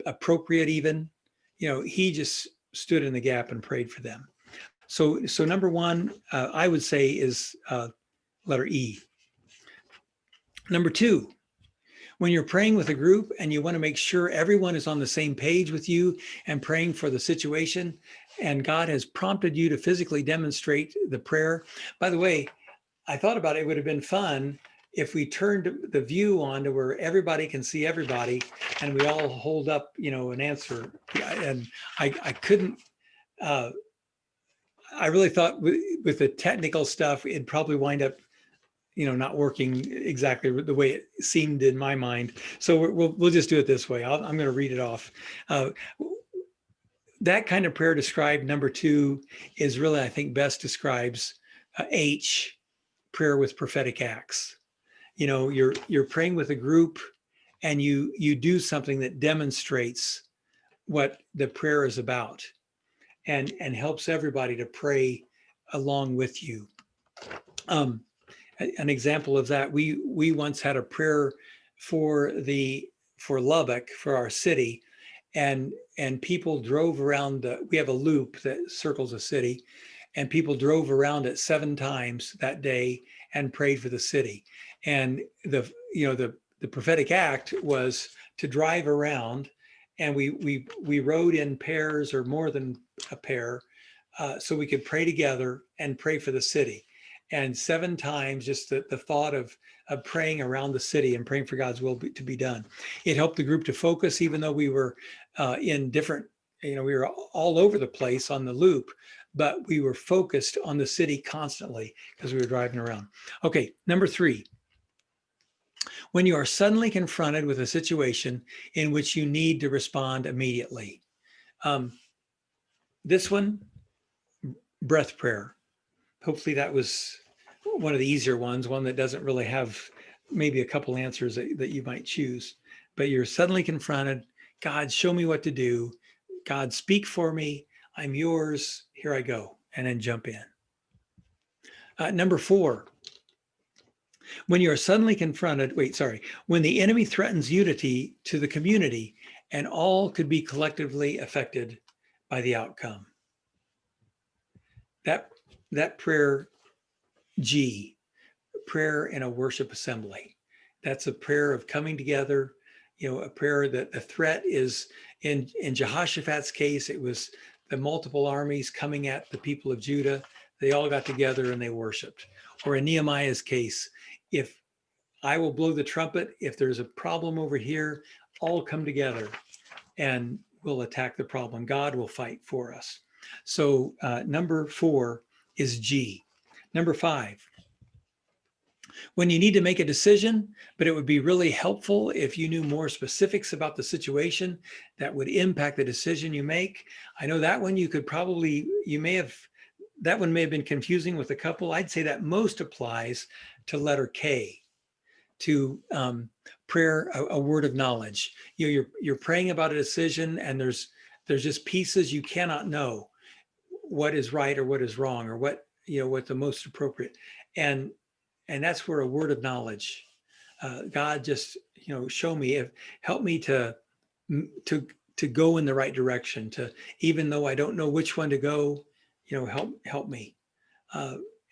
S1: appropriate even. He just stood in the gap and prayed for them. So number one, I would say, is letter E. Number two, when you're praying with a group and you want to make sure everyone is on the same page with you and praying for the situation, and God has prompted you to physically demonstrate the prayer. By the way, I thought about it would have been fun if we turned the view on to where everybody can see everybody, and we all hold up, an answer. And I couldn't, I really thought with the technical stuff, it'd probably wind up, not working exactly the way it seemed in my mind. So we'll just do it this way. I'm going to read it off. That kind of prayer described, number two, is really, I think, best describes H, prayer with prophetic acts. You're praying with a group, and you do something that demonstrates what the prayer is about, and helps everybody to pray along with you. An example of that, we once had a prayer for Lubbock, for our city, and people drove around we have a loop that circles the city, and people drove around it 7 times that day and prayed for the city. And the prophetic act was to drive around, and we rode in pairs or more than a pair, so we could pray together and pray for the city. And 7 times, just the thought of praying around the city and praying for God's will to be done. It helped the group to focus, even though we were in different, we were all over the place on the loop, but we were focused on the city constantly because we were driving around. Okay, number 3. When you are suddenly confronted with a situation in which you need to respond immediately. This one, breath prayer. Hopefully that was one of the easier ones, one that doesn't really have maybe a couple answers that you might choose. But you're suddenly confronted. God, show me what to do. God, speak for me. I'm yours. Here I go. And then jump in. Number 4, when you are suddenly confronted, when the enemy threatens unity to the community and all could be collectively affected by the outcome. That prayer, G, prayer in a worship assembly. That's a prayer of coming together, a prayer that the threat is, in Jehoshaphat's case, it was the multiple armies coming at the people of Judah. They all got together and they worshiped. Or in Nehemiah's case, if I will blow the trumpet, if there's a problem over here, all come together and we'll attack the problem. God will fight for us. So number 4 is G. Number 5, when you need to make a decision, but it would be really helpful if you knew more specifics about the situation that would impact the decision you make. I know that one that one may have been confusing with a couple. I'd say that most applies to letter K, to prayer, a word of knowledge. You're praying about a decision, and there's just pieces you cannot know what is right or what is wrong, or what the most appropriate, and that's where a word of knowledge, God, just show me, help me to go in the right direction, to, even though I don't know which one to go, help me.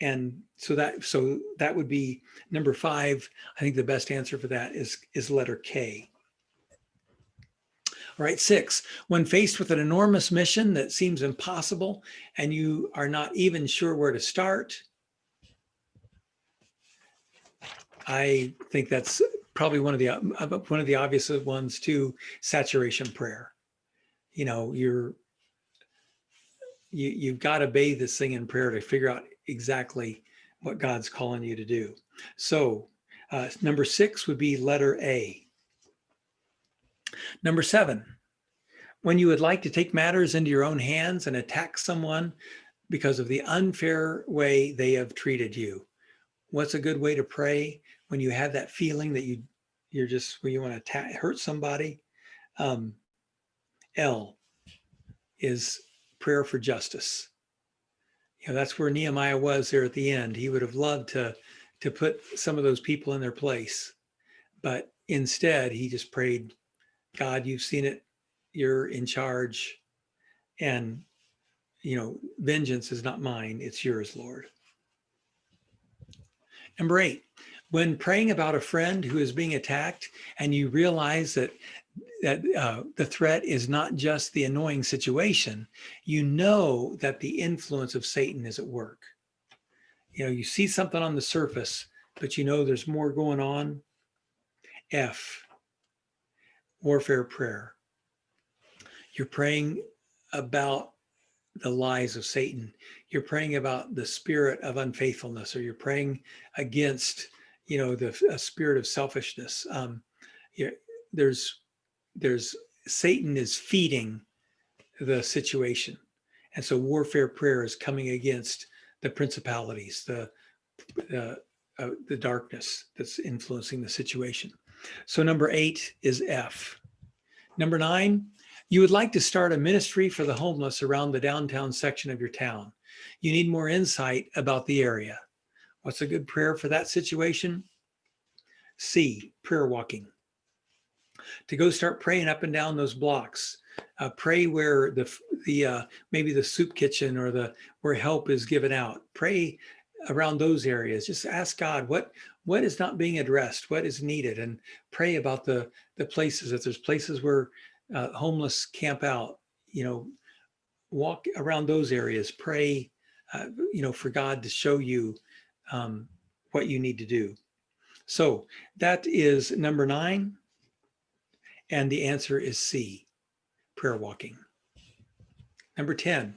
S1: And so that would be number 5. I think the best answer for that is letter K. All right, 6, when faced with an enormous mission that seems impossible and you are not even sure where to start, I think that's probably one of the obvious ones too, saturation prayer. You've got to bathe this thing in prayer to figure out exactly what God's calling you to do. So number 6 would be letter A. Number 7, when you would like to take matters into your own hands and attack someone because of the unfair way they have treated you. What's a good way to pray when you have that feeling that you're just, where you want to hurt somebody? L is prayer for justice. That's where Nehemiah was there at the end. He would have loved to put some of those people in their place, but instead he just prayed, God, you've seen it. You're in charge, and vengeance is not mine, it's yours, Lord. Number 8, when praying about a friend who is being attacked and you realize that the threat is not just the annoying situation, that the influence of Satan is at work. You see something on the surface, but there's more going on. F, warfare prayer. You're praying about the lies of Satan. You're praying about the spirit of unfaithfulness, or you're praying against, the spirit of selfishness. There's Satan is feeding the situation, and so warfare prayer is coming against the principalities, the darkness that's influencing the situation. So number 8 is F. Number 9, You would like to start a ministry for the homeless around the downtown section of your town. You need more insight about the area. What's a good prayer for that situation? C, prayer walking. To go start praying up and down those blocks. Pray where the maybe the soup kitchen or where help is given out. Pray around those areas. Just ask God what is not being addressed, what is needed, and pray about the places. If there's places where homeless camp out, walk around those areas. Pray, for God to show you what you need to do. So that is number 9. And the answer is C, prayer walking. Number 10,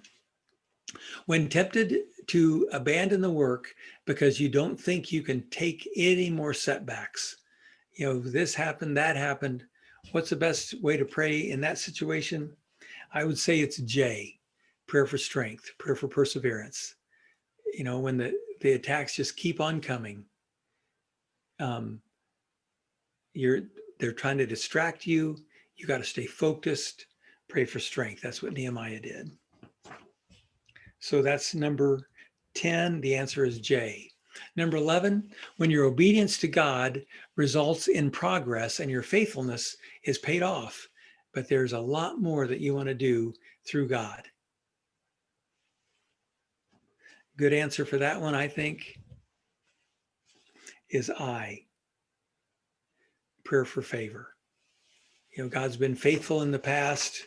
S1: when tempted to abandon the work because you don't think you can take any more setbacks, this happened, that happened. What's the best way to pray in that situation? I would say it's J, prayer for strength, prayer for perseverance. When the attacks just keep on coming, they're trying to distract you. You got to stay focused, pray for strength. That's what Nehemiah did. So that's number 10. The answer is J. Number 11, when your obedience to God results in progress and your faithfulness is paid off, but there's a lot more that you want to do through God. Good answer for that one, I think, is I, prayer for favor. God's been faithful in the past.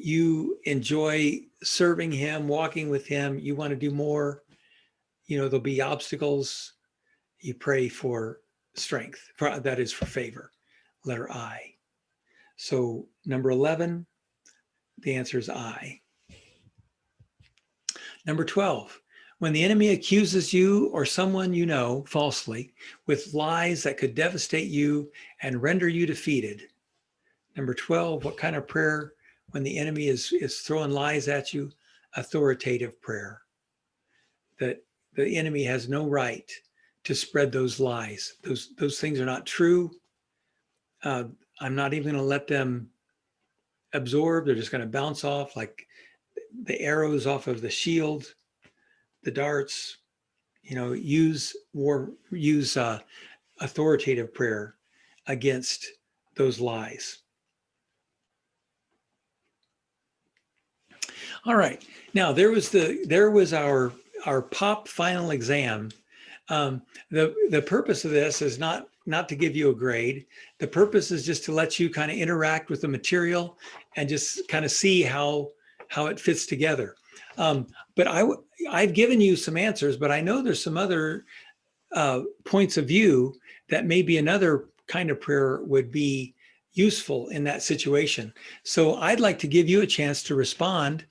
S1: You enjoy serving him, walking with him. You want to do more. There'll be obstacles. You pray for strength, that is for favor, letter I. So number 11, the answer is I. Number 12, when the enemy accuses you or someone you know falsely with lies that could devastate you and render you defeated. Number 12, what kind of prayer when the enemy is throwing lies at you? Authoritative prayer. That the enemy has no right to spread those lies. Those things are not true. I'm not even going to let them absorb. They're just going to bounce off like the arrows off of the shield, the darts. Use authoritative prayer against those lies. All right. Now there was our POP final exam. The purpose of this is not to give you a grade. The purpose is just to let you kind of interact with the material and just kind of see how it fits together. But I've given you some answers, but I know there's some other points of view that maybe another kind of prayer would be useful in that situation. So I'd like to give you a chance to respond.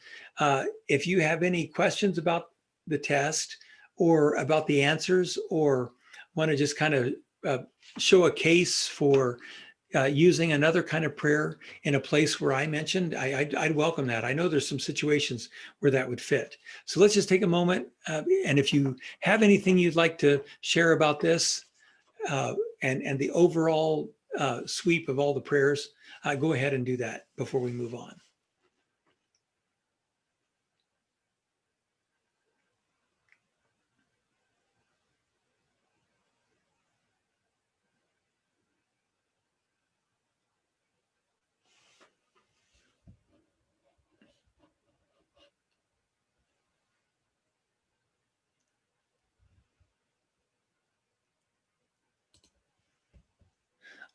S1: If you have any questions about the test or about the answers, or want to just kind of show a case for using another kind of prayer in a place where I mentioned, I'd welcome that. I know there's some situations where that would fit. So let's just take a moment. And if you have anything you'd like to share about this and the overall sweep of all the prayers, go ahead and do that before we move on.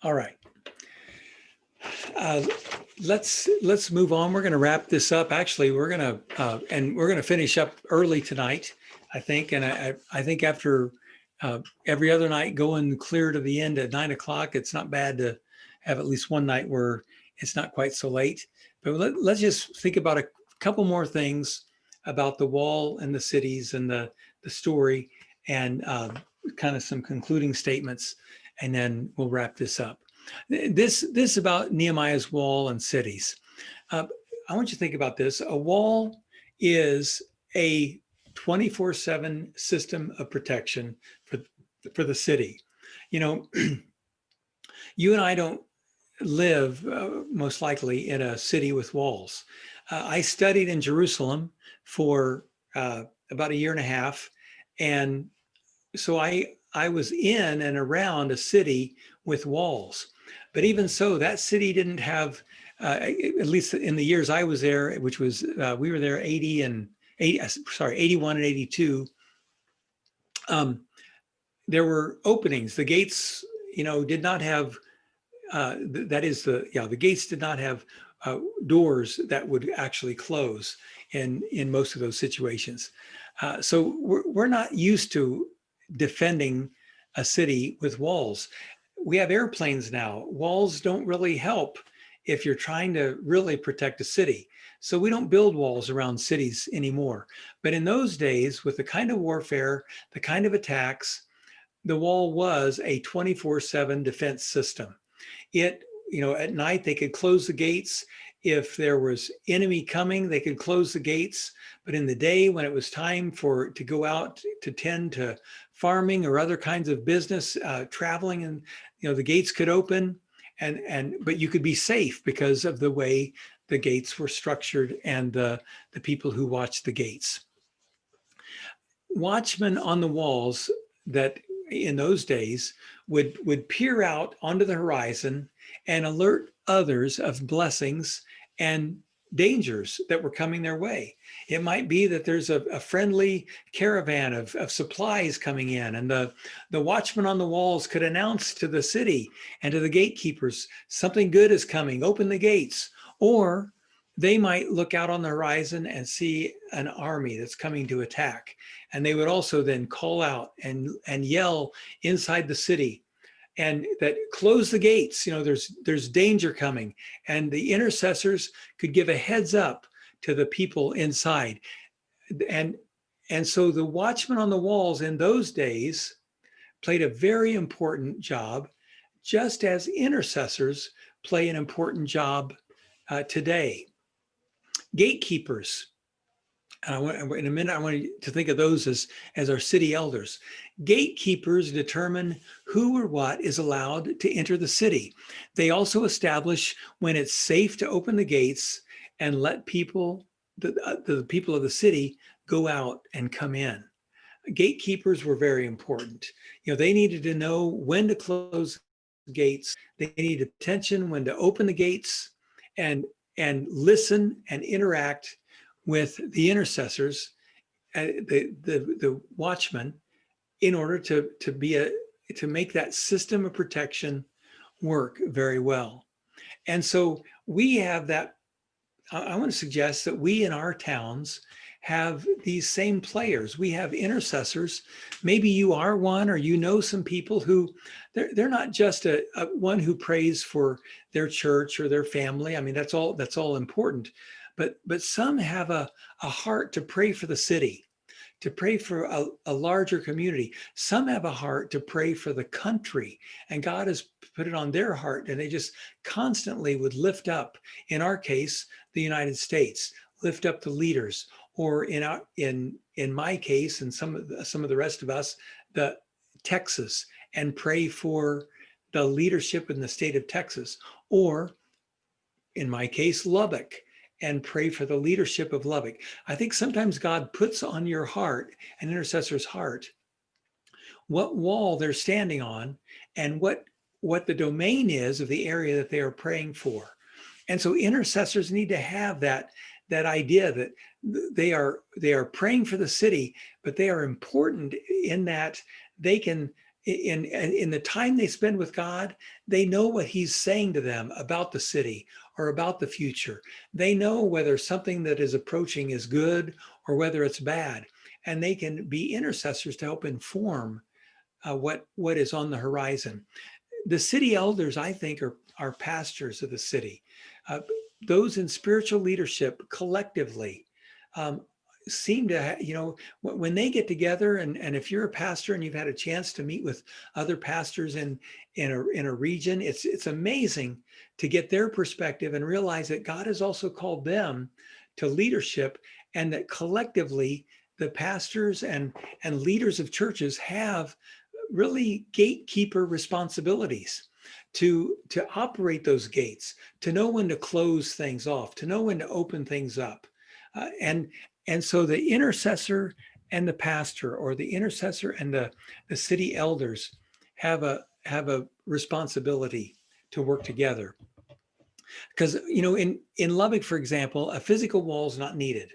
S1: All right. Let's move on. We're going to wrap this up. Actually, we're going to finish up early tonight, I think. And I think after every other night going clear to the end at 9 o'clock, it's not bad to have at least one night where it's not quite so late. But let's just think about a couple more things about the wall and the cities and the story, and kind of some concluding statements, and then we'll wrap this up. This about Nehemiah's wall and cities. I want you to think about this. A wall is a 24/7 system of protection for the city. You and I don't live most likely in a city with walls. I studied in Jerusalem for about a year and a half. And so I was in and around a city with walls. But even so, that city didn't have, at least in the years I was there, which was, we were there 81 and 82. There were openings. The gates, did not have, the gates did not have doors that would actually close in most of those situations. So we're not used to defending a city with walls. We have airplanes now. Walls don't really help if you're trying to really protect a city. So we don't build walls around cities anymore. But in those days, with the kind of warfare, the kind of attacks, the wall was a 24/7 defense system. It, at night they could close the gates. If there was enemy coming, they could close the gates. But in the day, when it was time to go out to tend to farming or other kinds of business, traveling, and the gates could open, but you could be safe because of the way the gates were structured and the people who watched the gates. Watchmen on the walls that in those days would peer out onto the horizon and alert others of blessings and dangers that were coming their way. It might be that there's a friendly caravan of supplies coming in, and the watchman on the walls could announce to the city and to the gatekeepers, something good is coming, open the gates. Or they might look out on the horizon and see an army that's coming to attack. And they would also then call out and yell inside the city, and that close the gates, there's danger coming. And the intercessors could give a heads up to the people inside. And so the watchmen on the walls in those days played a very important job, just as intercessors play an important job today. Gatekeepers. In a minute, I want you to think of those as our city elders. Gatekeepers determine who or what is allowed to enter the city. They also establish when it's safe to open the gates and let people, the people of the city, go out and come in. Gatekeepers were very important. They needed to know when to close gates. They needed attention when to open the gates, and listen and interact with the intercessors, the watchmen, in order to make that system of protection work very well. And so we have that. I want to suggest that we in our towns have these same players. We have intercessors. Maybe you are one, or some people who they're not just a one who prays for their church or their family. I mean, that's all important. But some have a heart to pray for the city, to pray for a larger community. Some have a heart to pray for the country, and God has put it on their heart, and they just constantly would lift up, in our case, the United States, lift up the leaders, or in my case, and some of the rest of us, the Texas, and pray for the leadership in the state of Texas, or in my case, Lubbock, and pray for the leadership of Lubbock. I think sometimes God puts on your heart, an intercessor's heart, what wall they're standing on and what the domain is of the area that they are praying for. And so intercessors need to have that idea that they are praying for the city, but they are important in that they can, in the time they spend with God, they know what he's saying to them about the city or about the future. They know whether something that is approaching is good or whether it's bad. And they can be intercessors to help inform what is on the horizon. The city elders, I think, are pastors of the city. Those in spiritual leadership collectively seem to, when they get together, and if you're a pastor and you've had a chance to meet with other pastors in a region, it's amazing to get their perspective and realize that God has also called them to leadership, and that collectively the pastors and leaders of churches have really gatekeeper responsibilities to operate those gates, to know when to close things off, to know when to open things up. And so the intercessor and the pastor, or the intercessor and the city elders, have a responsibility to work together. Because, in Lubbock, for example, a physical wall is not needed.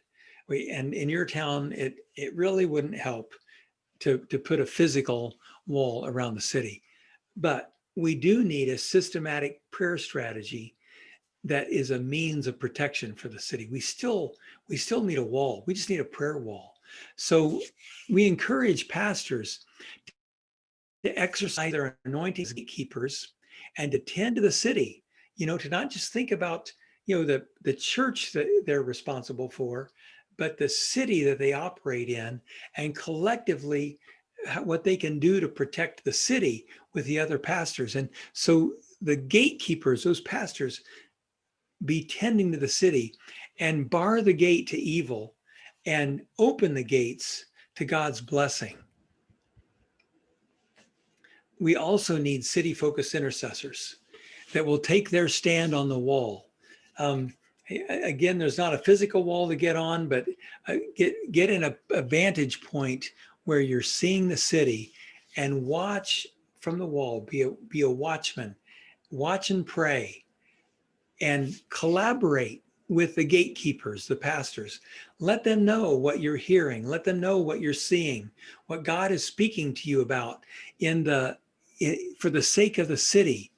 S1: And in your town, it really wouldn't help to put a physical wall around the city. But we do need a systematic prayer strategy that is a means of protection for the city. We still need a wall. We just need a prayer wall. So we encourage pastors to exercise their anointing as gatekeepers and to tend to the city, to not just think about, the church that they're responsible for, but the city that they operate in, and collectively what they can do to protect the city with the other pastors. And so the gatekeepers, those pastors, be tending to the city and bar the gate to evil and open the gates to God's blessing. We also need city-focused intercessors that will take their stand on the wall. Again, there's not a physical wall to get on, but get in a vantage point where you're seeing the city, and watch from the wall. Be a watchman. Watch and pray, and collaborate with the gatekeepers, the pastors. Let them know what you're hearing. Let them know what you're seeing, what God is speaking to you about for the sake of the city,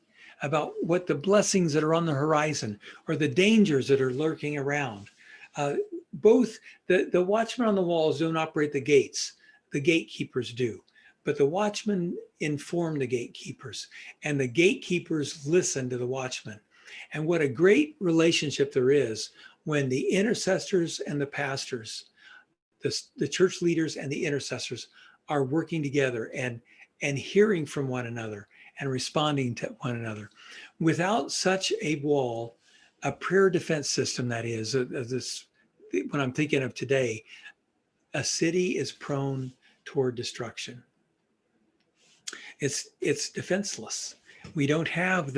S1: about what the blessings that are on the horizon or the dangers that are lurking around. Both the watchmen on the walls don't operate the gates. The gatekeepers do. But the watchmen inform the gatekeepers, and the gatekeepers listen to the watchmen. And what a great relationship there is when the intercessors and the pastors, the church leaders and the intercessors, are working together and hearing from one another and responding to one another. Without such a wall, a prayer defense system, that is, this, what I'm thinking of today, a city is prone toward destruction. It's defenseless. We don't have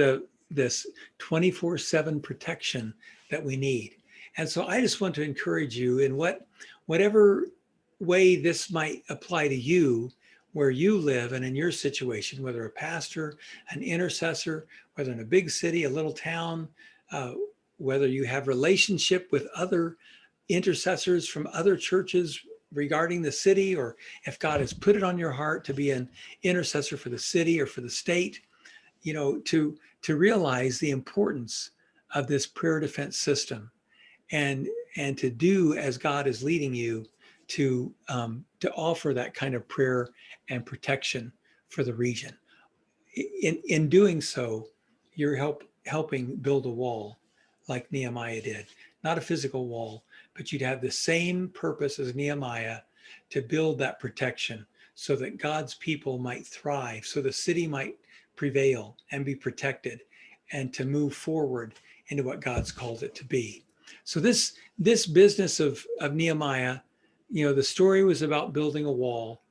S1: this 24/7 protection that we need. And so I just want to encourage you, in whatever way this might apply to you, where you live and in your situation, whether a pastor, an intercessor, whether in a big city, a little town, whether you have relationship with other intercessors from other churches regarding the city, or if God has put it on your heart to be an intercessor for the city or for the state, to realize the importance of this prayer defense system, and to do as God is leading you, to offer that kind of prayer and protection for the region. In doing so, you're helping build a wall like Nehemiah did. Not a physical wall, but you'd have the same purpose as Nehemiah, to build that protection so that God's people might thrive, so the city might prevail and be protected, and to move forward into what God's called it to be. So this business of Nehemiah, the story was about building a wall,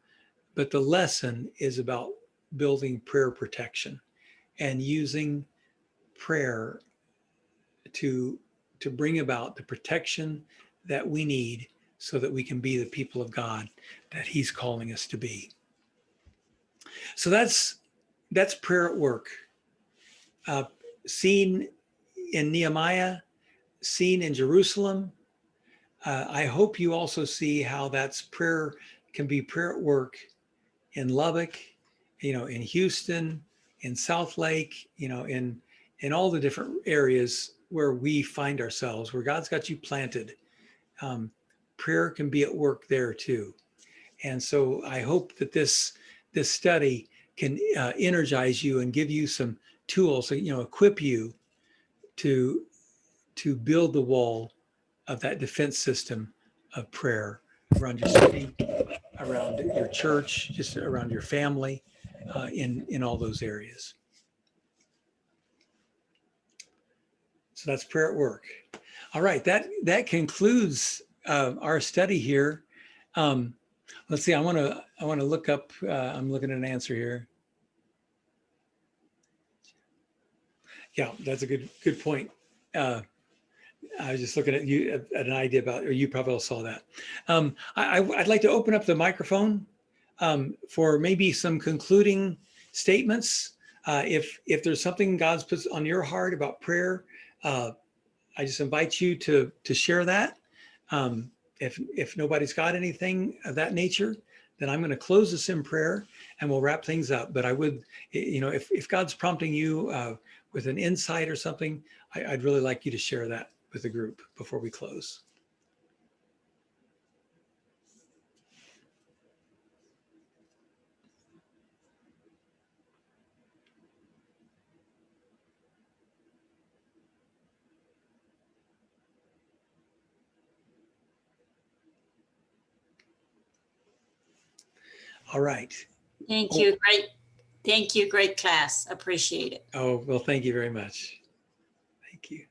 S1: but the lesson is about building prayer protection and using prayer to bring about the protection that we need so that we can be the people of God that he's calling us to be. So that's prayer at work. Seen in Nehemiah, seen in Jerusalem. I hope you also see how that's prayer can be prayer at work in Lubbock, in Houston, in South Lake, in all the different areas where we find ourselves, where God's got you planted. Prayer can be at work there too. And so I hope that this study can energize you and give you some tools, equip you to build the wall of that defense system of prayer around your city, around your church, just around your family, in all those areas. So that's prayer at work. All right, that concludes our study here. Let's see. I want to look up. I'm looking at an answer here. Yeah, that's a good point. I was just looking at you at an idea about, or you probably all saw that. I'd like to open up the microphone for maybe some concluding statements. If there's something God's put on your heart about prayer, I just invite you to share that. If nobody's got anything of that nature, then I'm going to close this in prayer and we'll wrap things up. But I would, if God's prompting you with an insight or something, I'd really like you to share that with the group before we close. All right.
S3: Thank you. Great. Thank you. Great class. Appreciate it.
S1: Oh, well, thank you very much. Thank you.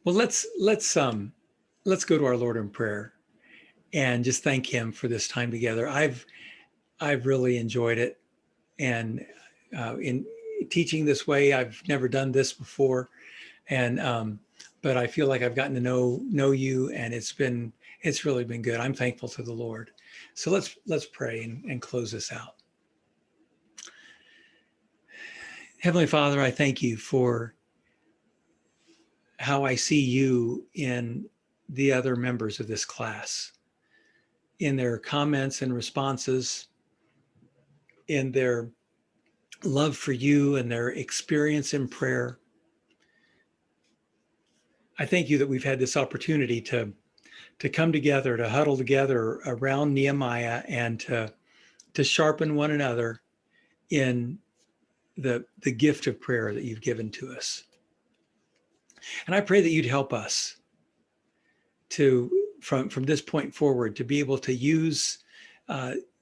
S1: Well, let's go to our Lord in prayer and just thank him for this time together. I've really enjoyed it. And in teaching this way, I've never done this before. And but I feel like I've gotten to know you, and it's really been good. I'm thankful to the Lord. So let's pray and close this out. Heavenly Father, I thank you for how I see you in the other members of this class, in their comments and responses, in their love for you and their experience in prayer. I thank you that we've had this opportunity to come together, to huddle together around Nehemiah and to sharpen one another in the gift of prayer that you've given to us. And I pray that you'd help us to, from this point forward, to be able to use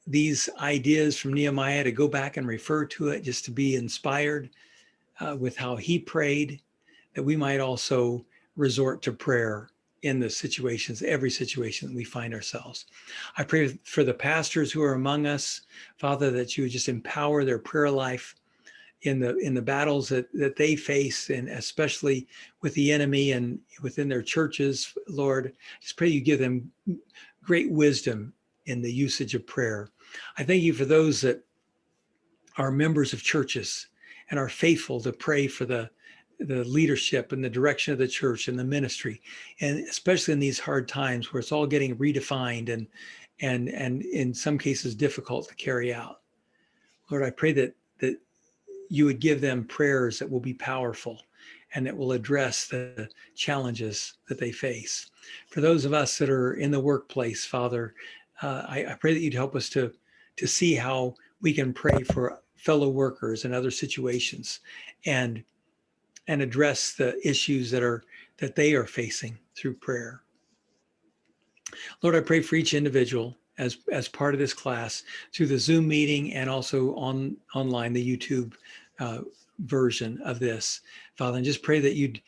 S1: these ideas from Nehemiah, to go back and refer to it, just to be inspired with how he prayed, that we might also resort to prayer in the situations, every situation that we find ourselves. I pray for the pastors who are among us, Father, that you would just empower their prayer life in the battles that they face, and especially with the enemy and within their churches. Lord, just pray you give them great wisdom in the usage of prayer. I thank you for those that are members of churches and are faithful to pray for the leadership and the direction of the church and the ministry, and especially in these hard times where it's all getting redefined and in some cases difficult to carry out. Lord, I pray that you would give them prayers that will be powerful and that will address the challenges that they face. For those of us that are in the workplace, Father, I pray that you'd help us to see how we can pray for fellow workers in other situations and address the issues that they are facing through prayer. Lord, I pray for each individual as part of this class through the Zoom meeting and also online, the YouTube version of this, Father, and just pray that you'd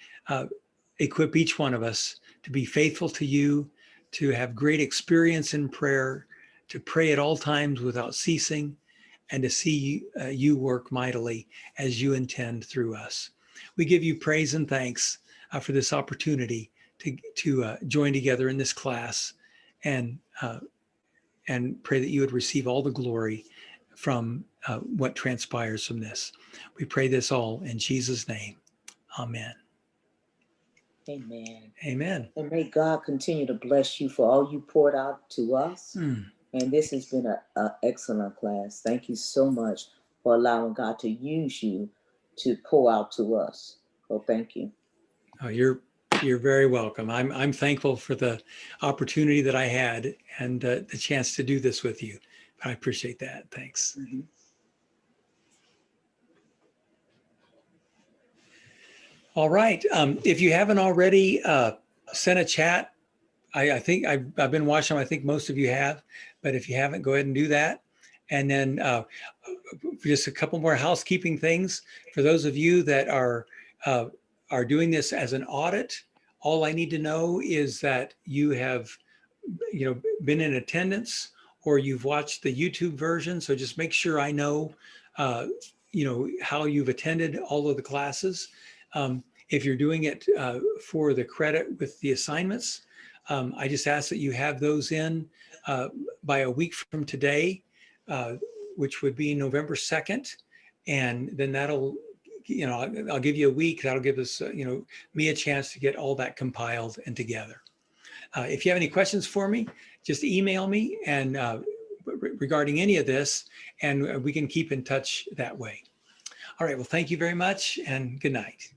S1: equip each one of us to be faithful to you, to have great experience in prayer, to pray at all times without ceasing, and to see you work mightily as you intend through us. We give you praise and thanks for this opportunity to join together in this class, and pray that you would receive all the glory from what transpires from this. We pray this all in Jesus' name. Amen.
S6: Amen.
S1: Amen.
S6: And may God continue to bless you for all you poured out to us. And this has been an excellent class. Thank you so much for allowing God to use you to pour out to us. So thank you.
S1: Oh, you're very welcome. I'm thankful for the opportunity that I had and the chance to do this with you. I appreciate that. Thanks.
S6: Mm-hmm.
S1: All right. If you haven't already sent a chat, I think I've been watching them. I think most of you have, but if you haven't, go ahead and do that. And then just a couple more housekeeping things for those of you that are doing this as an audit. All I need to know is that you have, been in attendance or you've watched the YouTube version. So just make sure I know, how you've attended all of the classes. If you're doing it for the credit with the assignments, I just ask that you have those in by a week from today, which would be November 2nd. And then that'll, I'll give you a week. That'll give us, me a chance to get all that compiled and together. If you have any questions for me, just email me and regarding any of this, and we can keep in touch that way. All right. Well, thank you very much and good night.